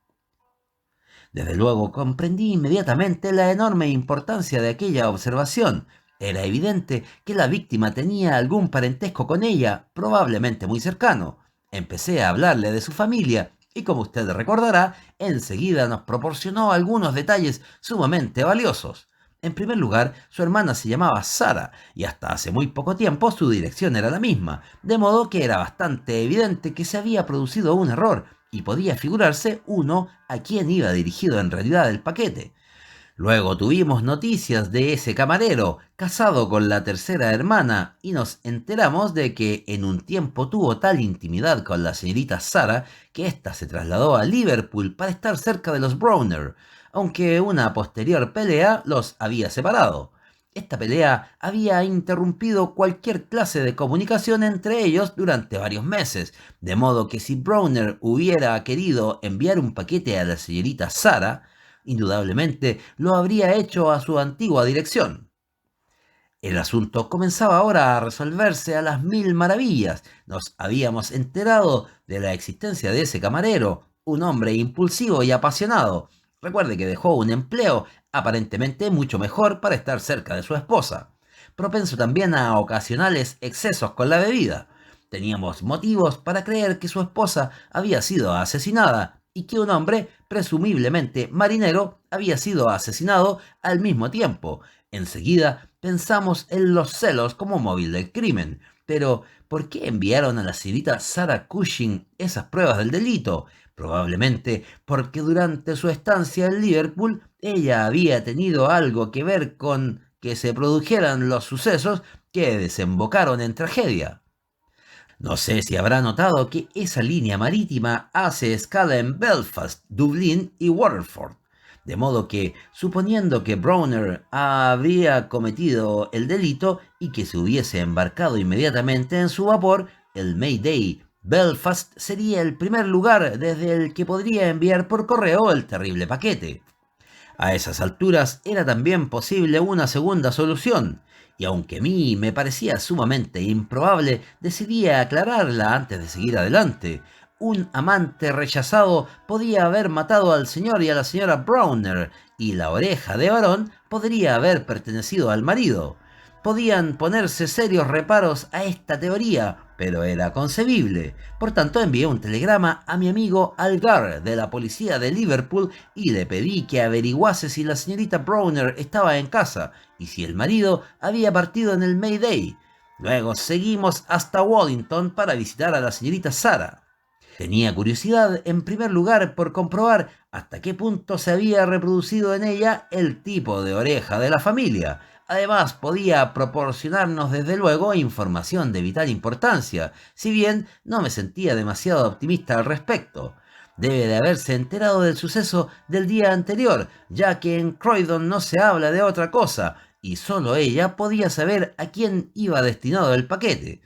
Desde luego, comprendí inmediatamente la enorme importancia de aquella observación. Era evidente que la víctima tenía algún parentesco con ella, probablemente muy cercano. Empecé a hablarle de su familia y, como usted recordará, enseguida nos proporcionó algunos detalles sumamente valiosos. En primer lugar, su hermana se llamaba Sara y hasta hace muy poco tiempo su dirección era la misma, de modo que era bastante evidente que se había producido un error y podía figurarse uno a quién iba dirigido en realidad el paquete. Luego tuvimos noticias de ese camarero, casado con la tercera hermana, y nos enteramos de que en un tiempo tuvo tal intimidad con la señorita Sara que ésta se trasladó a Liverpool para estar cerca de los Browner, aunque una posterior pelea los había separado. Esta pelea había interrumpido cualquier clase de comunicación entre ellos durante varios meses, de modo que si Browner hubiera querido enviar un paquete a la señorita Sara, indudablemente lo habría hecho a su antigua dirección. El asunto comenzaba ahora a resolverse a las mil maravillas. Nos habíamos enterado de la existencia de ese camarero, un hombre impulsivo y apasionado. Recuerde que dejó un empleo aparentemente mucho mejor para estar cerca de su esposa, propenso también a ocasionales excesos con la bebida. Teníamos motivos para creer que su esposa había sido asesinada y que un hombre, presumiblemente marinero, había sido asesinado al mismo tiempo. Enseguida pensamos en los celos como móvil del crimen. Pero, ¿por qué enviaron a la señorita Sarah Cushing esas pruebas del delito? Probablemente porque durante su estancia en Liverpool ella había tenido algo que ver con que se produjeran los sucesos que desembocaron en tragedia. No sé si habrá notado que esa línea marítima hace escala en Belfast, Dublín y Waterford. De modo que, suponiendo que Browner habría cometido el delito y que se hubiese embarcado inmediatamente en su vapor, el Mayday Belfast sería el primer lugar desde el que podría enviar por correo el terrible paquete. A esas alturas era también posible una segunda solución, y aunque a mí me parecía sumamente improbable, decidí aclararla antes de seguir adelante. Un amante rechazado podía haber matado al señor y a la señora Browner, y la oreja de varón podría haber pertenecido al marido. Podían ponerse serios reparos a esta teoría, pero era concebible. Por tanto, envié un telegrama a mi amigo Algar de la policía de Liverpool y le pedí que averiguase si la señorita Browner estaba en casa y si el marido había partido en el Mayday. Luego seguimos hasta Wallington para visitar a la señorita Sara. Tenía curiosidad, en primer lugar, por comprobar hasta qué punto se había reproducido en ella el tipo de oreja de la familia. Además, podía proporcionarnos desde luego información de vital importancia, si bien no me sentía demasiado optimista al respecto. Debe de haberse enterado del suceso del día anterior, ya que en Croydon no se habla de otra cosa, y solo ella podía saber a quién iba destinado el paquete.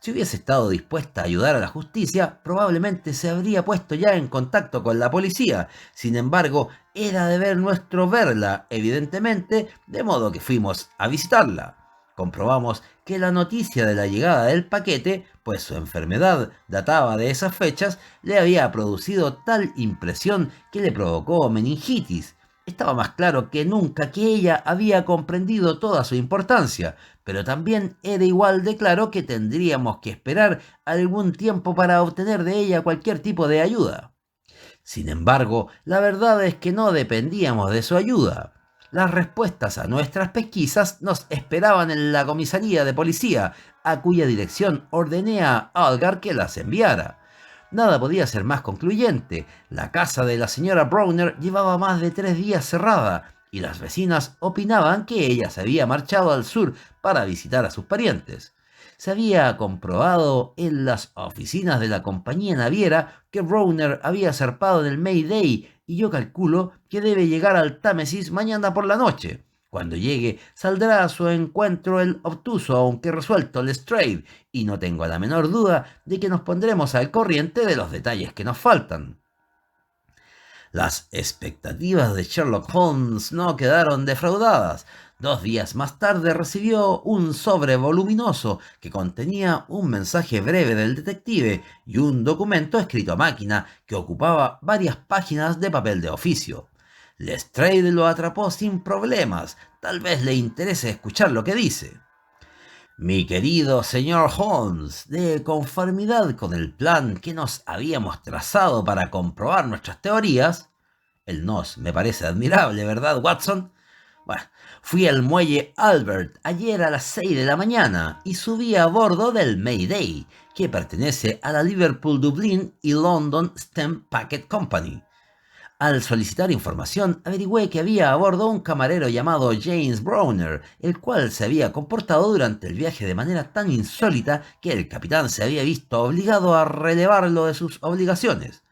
Si hubiese estado dispuesta a ayudar a la justicia, probablemente se habría puesto ya en contacto con la policía. Sin embargo, era deber nuestro verla, evidentemente, de modo que fuimos a visitarla. Comprobamos que la noticia de la llegada del paquete, pues su enfermedad databa de esas fechas, le había producido tal impresión que le provocó meningitis. Estaba más claro que nunca que ella había comprendido toda su importancia, pero también era igual de claro que tendríamos que esperar algún tiempo para obtener de ella cualquier tipo de ayuda. Sin embargo, la verdad es que no dependíamos de su ayuda. Las respuestas a nuestras pesquisas nos esperaban en la comisaría de policía, a cuya dirección ordené a Algar que las enviara. Nada podía ser más concluyente. La casa de la señora Browner llevaba más de 3 días cerrada, y las vecinas opinaban que ella se había marchado al sur para visitar a sus parientes. Se había comprobado en las oficinas de la compañía naviera que Browner había zarpado en el Mayday, y yo calculo que debe llegar al Támesis mañana por la noche. Cuando llegue, saldrá a su encuentro el obtuso aunque resuelto Lestrade, y no tengo la menor duda de que nos pondremos al corriente de los detalles que nos faltan. Las expectativas de Sherlock Holmes no quedaron defraudadas. 2 días más tarde recibió un sobre voluminoso que contenía un mensaje breve del detective y un documento escrito a máquina que ocupaba varias páginas de papel de oficio. Lestrade lo atrapó sin problemas. Tal vez le interese escuchar lo que dice. Mi querido señor Holmes, de conformidad con el plan que nos habíamos trazado para comprobar nuestras teorías, el nos me parece admirable, ¿verdad, Watson? Bueno, fui al muelle Albert ayer a las 6 de la mañana y subí a bordo del Mayday, que pertenece a la Liverpool Dublin y London Stamp Packet Company. Al solicitar información, averigüé que había a bordo un camarero llamado James Browner, el cual se había comportado durante el viaje de manera tan insólita que el capitán se había visto obligado a relevarlo de sus obligaciones.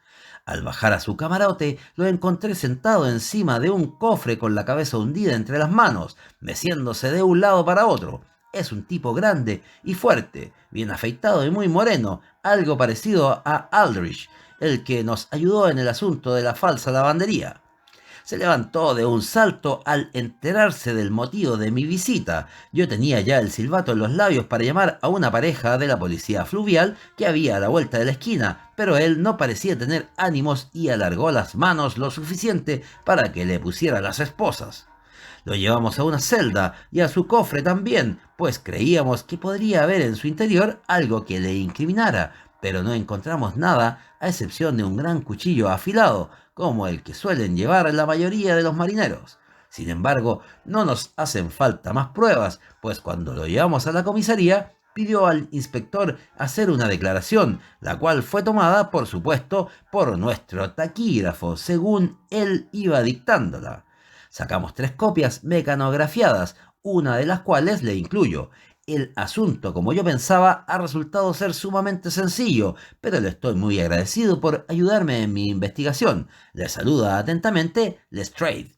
Al bajar a su camarote, lo encontré sentado encima de un cofre con la cabeza hundida entre las manos, meciéndose de un lado para otro. Es un tipo grande y fuerte, bien afeitado y muy moreno, algo parecido a Aldrich, el que nos ayudó en el asunto de la falsa lavandería. Se levantó de un salto al enterarse del motivo de mi visita. Yo tenía ya el silbato en los labios para llamar a una pareja de la policía fluvial que había a la vuelta de la esquina, pero él no parecía tener ánimos y alargó las manos lo suficiente para que le pusiera las esposas. Lo llevamos a una celda y a su cofre también, pues creíamos que podría haber en su interior algo que le incriminara, pero no encontramos nada a excepción de un gran cuchillo afilado, como el que suelen llevar la mayoría de los marineros. Sin embargo, no nos hacen falta más pruebas, pues cuando lo llevamos a la comisaría, pidió al inspector hacer una declaración, la cual fue tomada, por supuesto, por nuestro taquígrafo, según él iba dictándola. Sacamos 3 copias mecanografiadas, una de las cuales le incluyo. El asunto, como yo pensaba, ha resultado ser sumamente sencillo, pero le estoy muy agradecido por ayudarme en mi investigación. Le saluda atentamente Lestrade.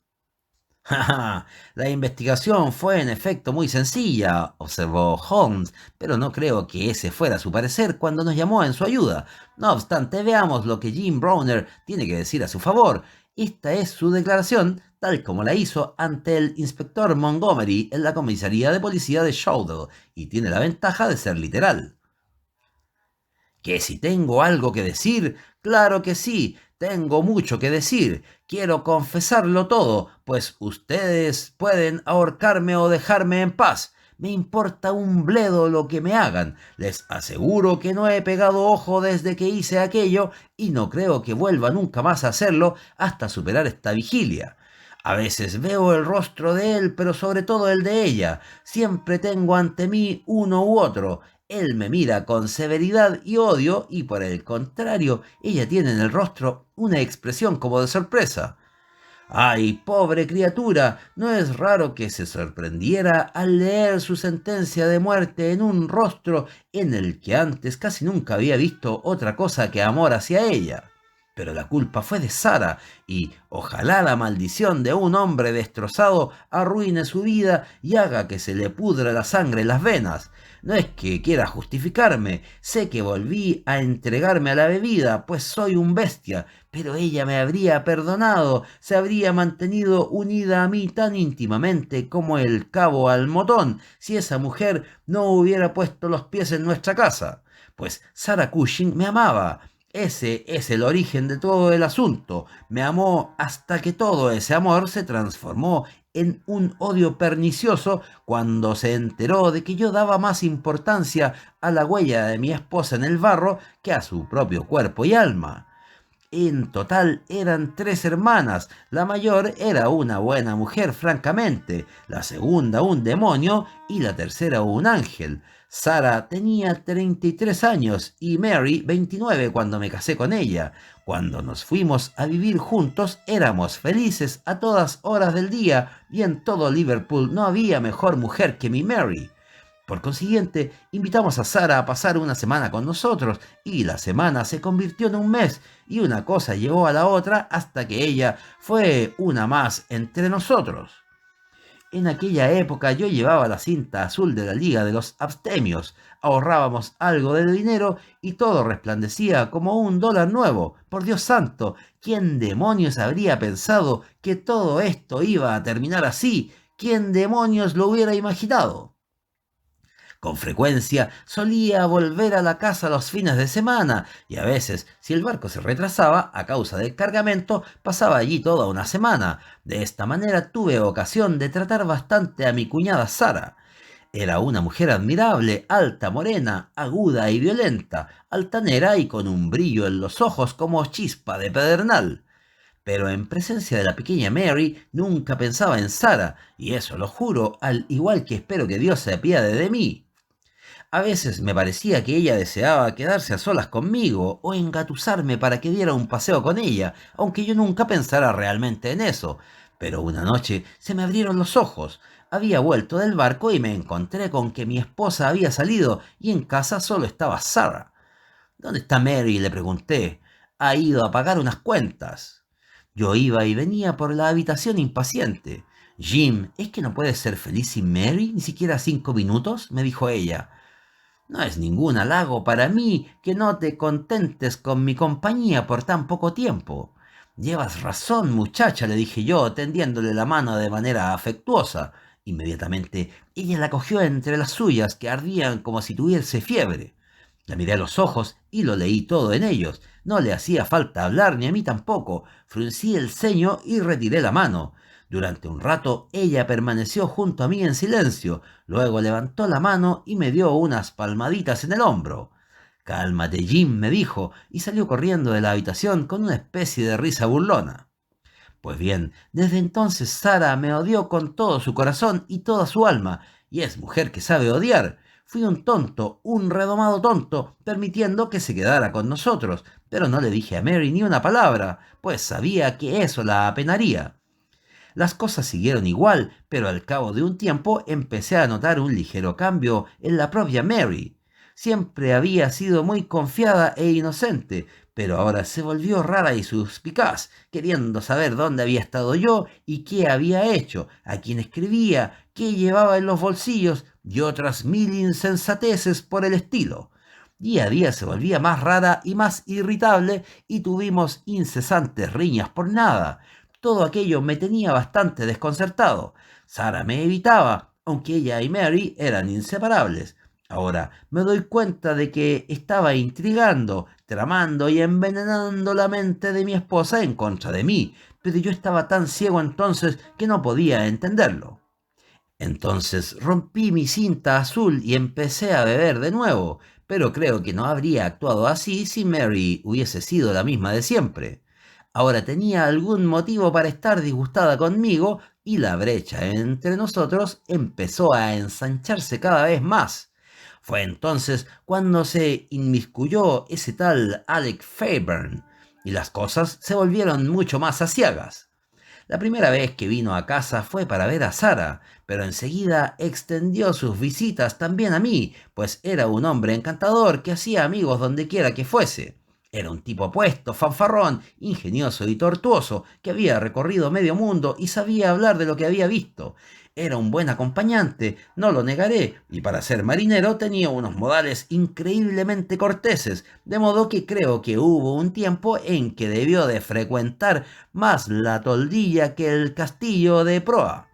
La investigación fue en efecto muy sencilla, observó Holmes, pero no creo que ese fuera su parecer cuando nos llamó en su ayuda. No obstante, veamos lo que Jim Browner tiene que decir a su favor. Esta es su declaración, tal como la hizo ante el inspector Montgomery en la comisaría de policía de Shoreditch, y tiene la ventaja de ser literal. ¿Que si tengo algo que decir? Claro que sí, tengo mucho que decir. Quiero confesarlo todo, pues ustedes pueden ahorcarme o dejarme en paz. Me importa un bledo lo que me hagan. Les aseguro que no he pegado ojo desde que hice aquello y no creo que vuelva nunca más a hacerlo hasta superar esta vigilia. A veces veo el rostro de él, pero sobre todo el de ella. Siempre tengo ante mí uno u otro. Él me mira con severidad y odio, y por el contrario, ella tiene en el rostro una expresión como de sorpresa. ¡Ay, pobre criatura! No es raro que se sorprendiera al leer su sentencia de muerte en un rostro en el que antes casi nunca había visto otra cosa que amor hacia ella. Pero la culpa fue de Sara, y ojalá la maldición de un hombre destrozado arruine su vida y haga que se le pudra la sangre en las venas. No es que quiera justificarme, sé que volví a entregarme a la bebida, pues soy un bestia, pero ella me habría perdonado, se habría mantenido unida a mí tan íntimamente como el cabo al motón, si esa mujer no hubiera puesto los pies en nuestra casa. Pues Sarah Cushing me amaba. Ese es el origen de todo el asunto. Me amó hasta que todo ese amor se transformó en un odio pernicioso cuando se enteró de que yo daba más importancia a la huella de mi esposa en el barro que a su propio cuerpo y alma. En total eran 3 hermanas. La mayor era una buena mujer, francamente, la segunda un demonio y la tercera un ángel. Sara tenía 33 años y Mary 29 cuando me casé con ella. Cuando nos fuimos a vivir juntos éramos felices a todas horas del día y en todo Liverpool no había mejor mujer que mi Mary. Por consiguiente, invitamos a Sara a pasar una semana con nosotros y la semana se convirtió en un mes y una cosa llevó a la otra hasta que ella fue una más entre nosotros. En aquella época yo llevaba la cinta azul de la Liga de los Abstemios, ahorrábamos algo de dinero y todo resplandecía como $1 nuevo. Por Dios santo, ¿quién demonios habría pensado que todo esto iba a terminar así? ¿Quién demonios lo hubiera imaginado? Con frecuencia solía volver a la casa los fines de semana y a veces, si el barco se retrasaba a causa del cargamento, pasaba allí toda una semana. De esta manera tuve ocasión de tratar bastante a mi cuñada Sara. Era una mujer admirable, alta, morena, aguda y violenta, altanera y con un brillo en los ojos como chispa de pedernal. Pero en presencia de la pequeña Mary nunca pensaba en Sara, y eso lo juro, al igual que espero que Dios se apiade de mí. A veces me parecía que ella deseaba quedarse a solas conmigo o engatusarme para que diera un paseo con ella, aunque yo nunca pensara realmente en eso. Pero una noche se me abrieron los ojos. Había vuelto del barco y me encontré con que mi esposa había salido y en casa solo estaba Sarah. ¿Dónde está Mary?, le pregunté. Ha ido a pagar unas cuentas. Yo iba y venía por la habitación impaciente. Jim, ¿es que no puedes ser feliz sin Mary, ni siquiera 5 minutos?, me dijo ella. No es ningún halago para mí que no te contentes con mi compañía por tan poco tiempo. Llevas razón, muchacha, le dije yo, tendiéndole la mano de manera afectuosa. Inmediatamente ella la cogió entre las suyas, que ardían como si tuviese fiebre. La miré a los ojos y lo leí todo en ellos. No le hacía falta hablar, ni a mí tampoco. Fruncí el ceño y retiré la mano. Durante un rato ella permaneció junto a mí en silencio. Luego levantó la mano y me dio unas palmaditas en el hombro. Cálmate, Jim, me dijo, y salió corriendo de la habitación con una especie de risa burlona. Pues bien, desde entonces Sara me odió con todo su corazón y toda su alma, y es mujer que sabe odiar. Fui un tonto, un redomado tonto, permitiendo que se quedara con nosotros, pero no le dije a Mary ni una palabra, pues sabía que eso la apenaría. Las cosas siguieron igual, pero al cabo de un tiempo empecé a notar un ligero cambio en la propia Mary. Siempre había sido muy confiada e inocente, pero ahora se volvió rara y suspicaz, queriendo saber dónde había estado yo y qué había hecho, a quién escribía, qué llevaba en los bolsillos y otras 1000 insensateces por el estilo. Día a día se volvía más rara y más irritable y tuvimos incesantes riñas por nada. Todo aquello me tenía bastante desconcertado. Sara me evitaba, aunque ella y Mary eran inseparables. Ahora me doy cuenta de que estaba intrigando, tramando y envenenando la mente de mi esposa en contra de mí, pero yo estaba tan ciego entonces que no podía entenderlo. Entonces rompí mi cinta azul y empecé a beber de nuevo, pero creo que no habría actuado así si Mary hubiese sido la misma de siempre. Ahora tenía algún motivo para estar disgustada conmigo y la brecha entre nosotros empezó a ensancharse cada vez más. Fue entonces cuando se inmiscuyó ese tal Alec Fairburn y las cosas se volvieron mucho más aciagas. La primera vez que vino a casa fue para ver a Sara, pero enseguida extendió sus visitas también a mí, pues era un hombre encantador que hacía amigos donde quiera que fuese. Era un tipo apuesto, fanfarrón, ingenioso y tortuoso, que había recorrido medio mundo y sabía hablar de lo que había visto. Era un buen acompañante, no lo negaré, y para ser marinero tenía unos modales increíblemente corteses, de modo que creo que hubo un tiempo en que debió de frecuentar más la toldilla que el castillo de proa.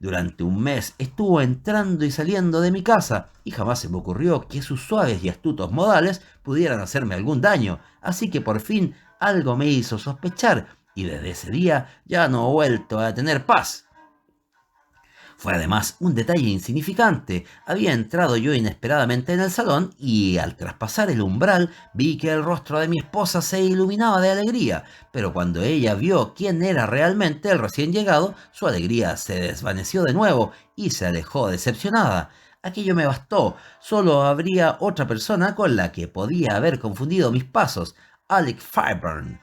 Durante un mes estuvo entrando y saliendo de mi casa y jamás se me ocurrió que sus suaves y astutos modales pudieran hacerme algún daño, así que por fin algo me hizo sospechar y desde ese día ya no he vuelto a tener paz. Fue además un detalle insignificante. Había entrado yo inesperadamente en el salón y al traspasar el umbral vi que el rostro de mi esposa se iluminaba de alegría, pero cuando ella vio quién era realmente el recién llegado, su alegría se desvaneció de nuevo y se alejó decepcionada. Aquello me bastó. Solo habría otra persona con la que podía haber confundido mis pasos, Alec Fireburn.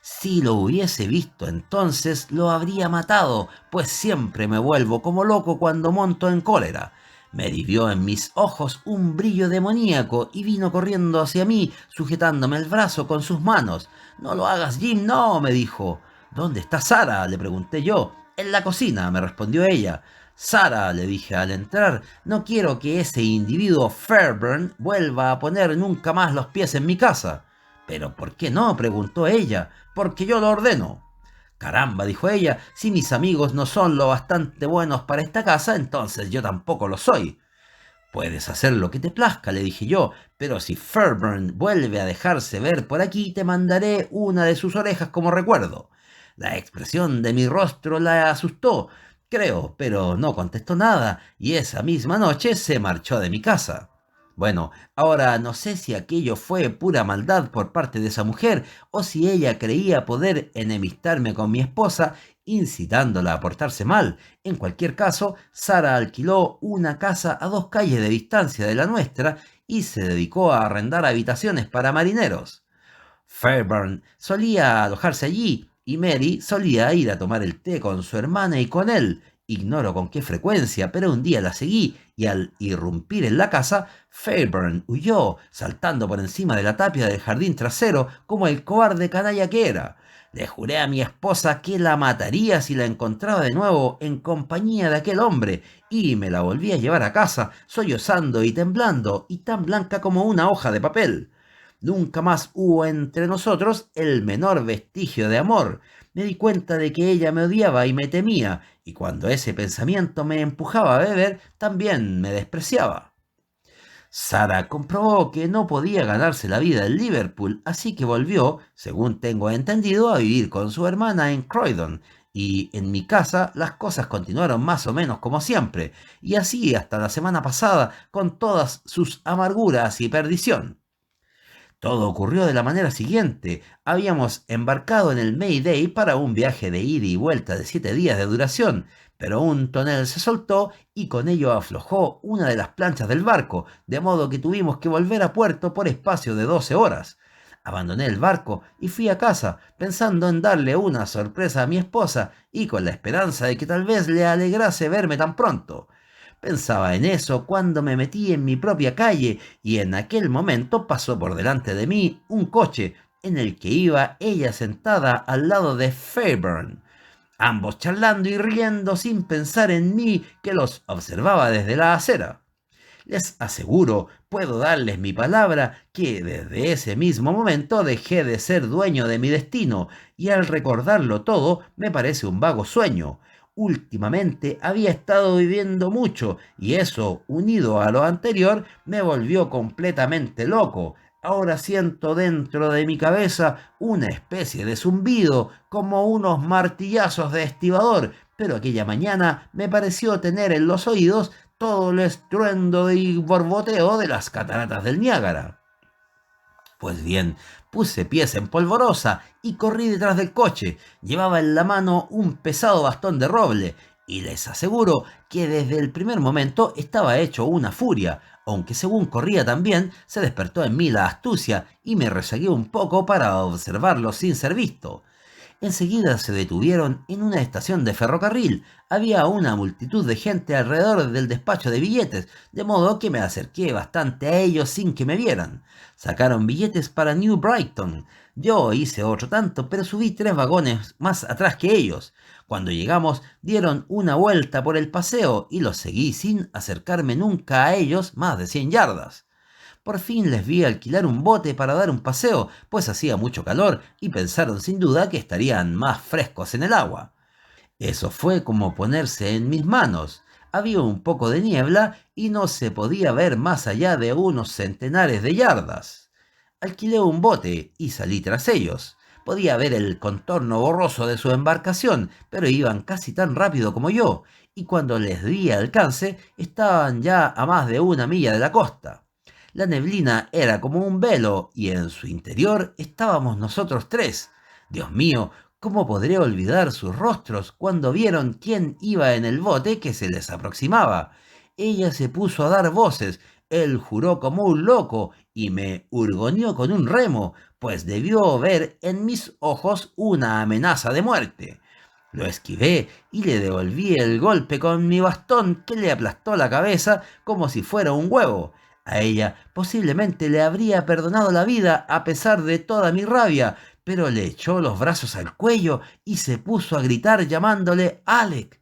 Si lo hubiese visto entonces, lo habría matado, pues siempre me vuelvo como loco cuando monto en cólera. Mary vio en mis ojos un brillo demoníaco y vino corriendo hacia mí, sujetándome el brazo con sus manos. No lo hagas, Jim, no, me dijo. ¿Dónde está Sara?, le pregunté yo. En la cocina, me respondió ella. Sara, le dije al entrar, no quiero que ese individuo Fairburn vuelva a poner nunca más los pies en mi casa. ¿Pero por qué no?, preguntó ella. Porque yo lo ordeno. Caramba, dijo ella, si mis amigos no son lo bastante buenos para esta casa, entonces yo tampoco lo soy. Puedes hacer lo que te plazca, le dije yo, pero si Fairburn vuelve a dejarse ver por aquí, te mandaré una de sus orejas como recuerdo. La expresión de mi rostro la asustó, creo, pero no contestó nada, y esa misma noche se marchó de mi casa. Bueno, ahora no sé si aquello fue pura maldad por parte de esa mujer o si ella creía poder enemistarme con mi esposa, incitándola a portarse mal. En cualquier caso, Sara alquiló una casa a 2 calles de distancia de la nuestra y se dedicó a arrendar habitaciones para marineros. Fairburn solía alojarse allí y Mary solía ir a tomar el té con su hermana y con él. Ignoro con qué frecuencia, pero un día la seguí y al irrumpir en la casa, Fairburn huyó, saltando por encima de la tapia del jardín trasero como el cobarde canalla que era. Le juré a mi esposa que la mataría si la encontraba de nuevo en compañía de aquel hombre, y me la volví a llevar a casa, sollozando y temblando, y tan blanca como una hoja de papel. Nunca más hubo entre nosotros el menor vestigio de amor. Me di cuenta de que ella me odiaba y me temía, y cuando ese pensamiento me empujaba a beber, también me despreciaba. Sara comprobó que no podía ganarse la vida en Liverpool, así que volvió, según tengo entendido, a vivir con su hermana en Croydon, y en mi casa las cosas continuaron más o menos como siempre, y así hasta la semana pasada, con todas sus amarguras y perdición. Todo ocurrió de la manera siguiente. Habíamos embarcado en el Mayday para un viaje de ida y vuelta de 7 días de duración, pero un tonel se soltó y con ello aflojó una de las planchas del barco, de modo que tuvimos que volver a puerto por espacio de 12 horas. Abandoné el barco y fui a casa, pensando en darle una sorpresa a mi esposa y con la esperanza de que tal vez le alegrase verme tan pronto. Pensaba en eso cuando me metí en mi propia calle y en aquel momento pasó por delante de mí un coche en el que iba ella sentada al lado de Fairburn, ambos charlando y riendo sin pensar en mí que los observaba desde la acera. Les aseguro, puedo darles mi palabra, que desde ese mismo momento dejé de ser dueño de mi destino, y al recordarlo todo me parece un vago sueño. Últimamente había estado viviendo mucho, y eso, unido a lo anterior, me volvió completamente loco. Ahora siento dentro de mi cabeza una especie de zumbido, como unos martillazos de estibador, pero aquella mañana me pareció tener en los oídos todo el estruendo y borboteo de las cataratas del Niágara. Pues bien, puse pies en polvorosa y corrí detrás del coche. Llevaba en la mano un pesado bastón de roble, y les aseguro que desde el primer momento estaba hecho una furia, aunque según corría también, se despertó en mí la astucia y me rezagué un poco para observarlo sin ser visto. Enseguida se detuvieron en una estación de ferrocarril. Había una multitud de gente alrededor del despacho de billetes, de modo que me acerqué bastante a ellos sin que me vieran. Sacaron billetes para New Brighton. Yo hice otro tanto, pero subí 3 vagones más atrás que ellos. Cuando llegamos, dieron una vuelta por el paseo y los seguí sin acercarme nunca a ellos más de 100 yardas. Por fin les vi alquilar un bote para dar un paseo, pues hacía mucho calor y pensaron sin duda que estarían más frescos en el agua. Eso fue como ponerse en mis manos. Había un poco de niebla y no se podía ver más allá de unos centenares de yardas. Alquilé un bote y salí tras ellos. Podía ver el contorno borroso de su embarcación, pero iban casi tan rápido como yo, y cuando les di alcance estaban ya a más de 1 milla de la costa. La neblina era como un velo y en su interior estábamos nosotros tres. Dios mío, ¿cómo podré olvidar sus rostros cuando vieron quién iba en el bote que se les aproximaba? Ella se puso a dar voces, él juró como un loco y me hurgoneó con un remo, pues debió ver en mis ojos una amenaza de muerte. Lo esquivé y le devolví el golpe con mi bastón que le aplastó la cabeza como si fuera un huevo. A ella posiblemente le habría perdonado la vida a pesar de toda mi rabia, pero le echó los brazos al cuello y se puso a gritar llamándole Alec.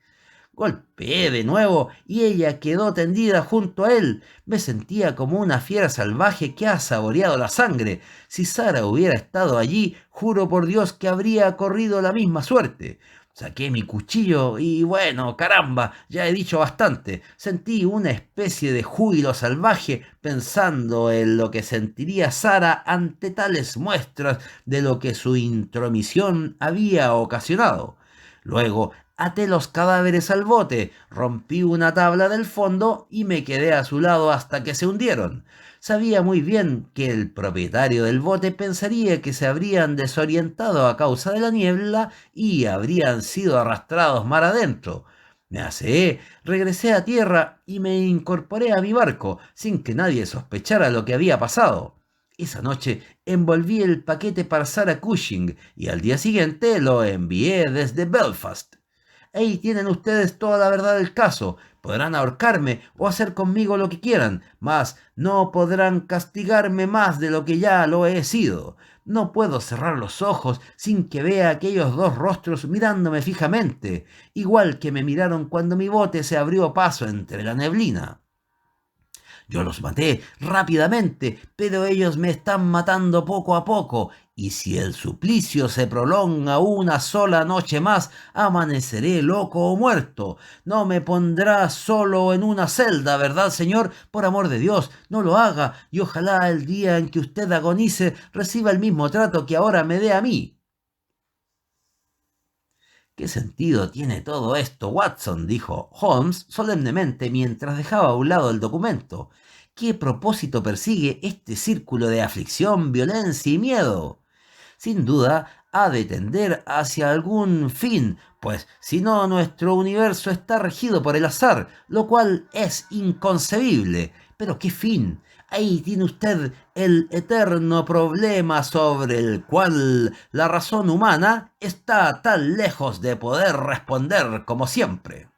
Golpeé de nuevo y ella quedó tendida junto a él. Me sentía como una fiera salvaje que ha saboreado la sangre. Si Sara hubiera estado allí, juro por Dios que habría corrido la misma suerte. Saqué mi cuchillo y bueno, caramba, ya he dicho bastante. Sentí una especie de júbilo salvaje pensando en lo que sentiría Sara ante tales muestras de lo que su intromisión había ocasionado. Luego até los cadáveres al bote, rompí una tabla del fondo y me quedé a su lado hasta que se hundieron. Sabía muy bien que el propietario del bote pensaría que se habrían desorientado a causa de la niebla y habrían sido arrastrados mar adentro. Me aseé, regresé a tierra y me incorporé a mi barco sin que nadie sospechara lo que había pasado. Esa noche envolví el paquete para Sarah Cushing y al día siguiente lo envié desde Belfast. Ahí tienen ustedes toda la verdad del caso. Podrán ahorcarme o hacer conmigo lo que quieran, mas no podrán castigarme más de lo que ya lo he sido. No puedo cerrar los ojos sin que vea aquellos dos rostros mirándome fijamente, igual que me miraron cuando mi bote se abrió paso entre la neblina. Yo los maté rápidamente, pero ellos me están matando poco a poco, y si el suplicio se prolonga una sola noche más, amaneceré loco o muerto. No me pondrá solo en una celda, ¿verdad, señor? Por amor de Dios, no lo haga, y ojalá el día en que usted agonice reciba el mismo trato que ahora me dé a mí. ¿Qué sentido tiene todo esto, Watson?, dijo Holmes solemnemente mientras dejaba a un lado el documento. ¿Qué propósito persigue este círculo de aflicción, violencia y miedo? Sin duda, ha de tender hacia algún fin, pues si no, nuestro universo está regido por el azar, lo cual es inconcebible. Pero ¿qué fin? Ahí tiene usted el eterno problema sobre el cual la razón humana está tan lejos de poder responder como siempre.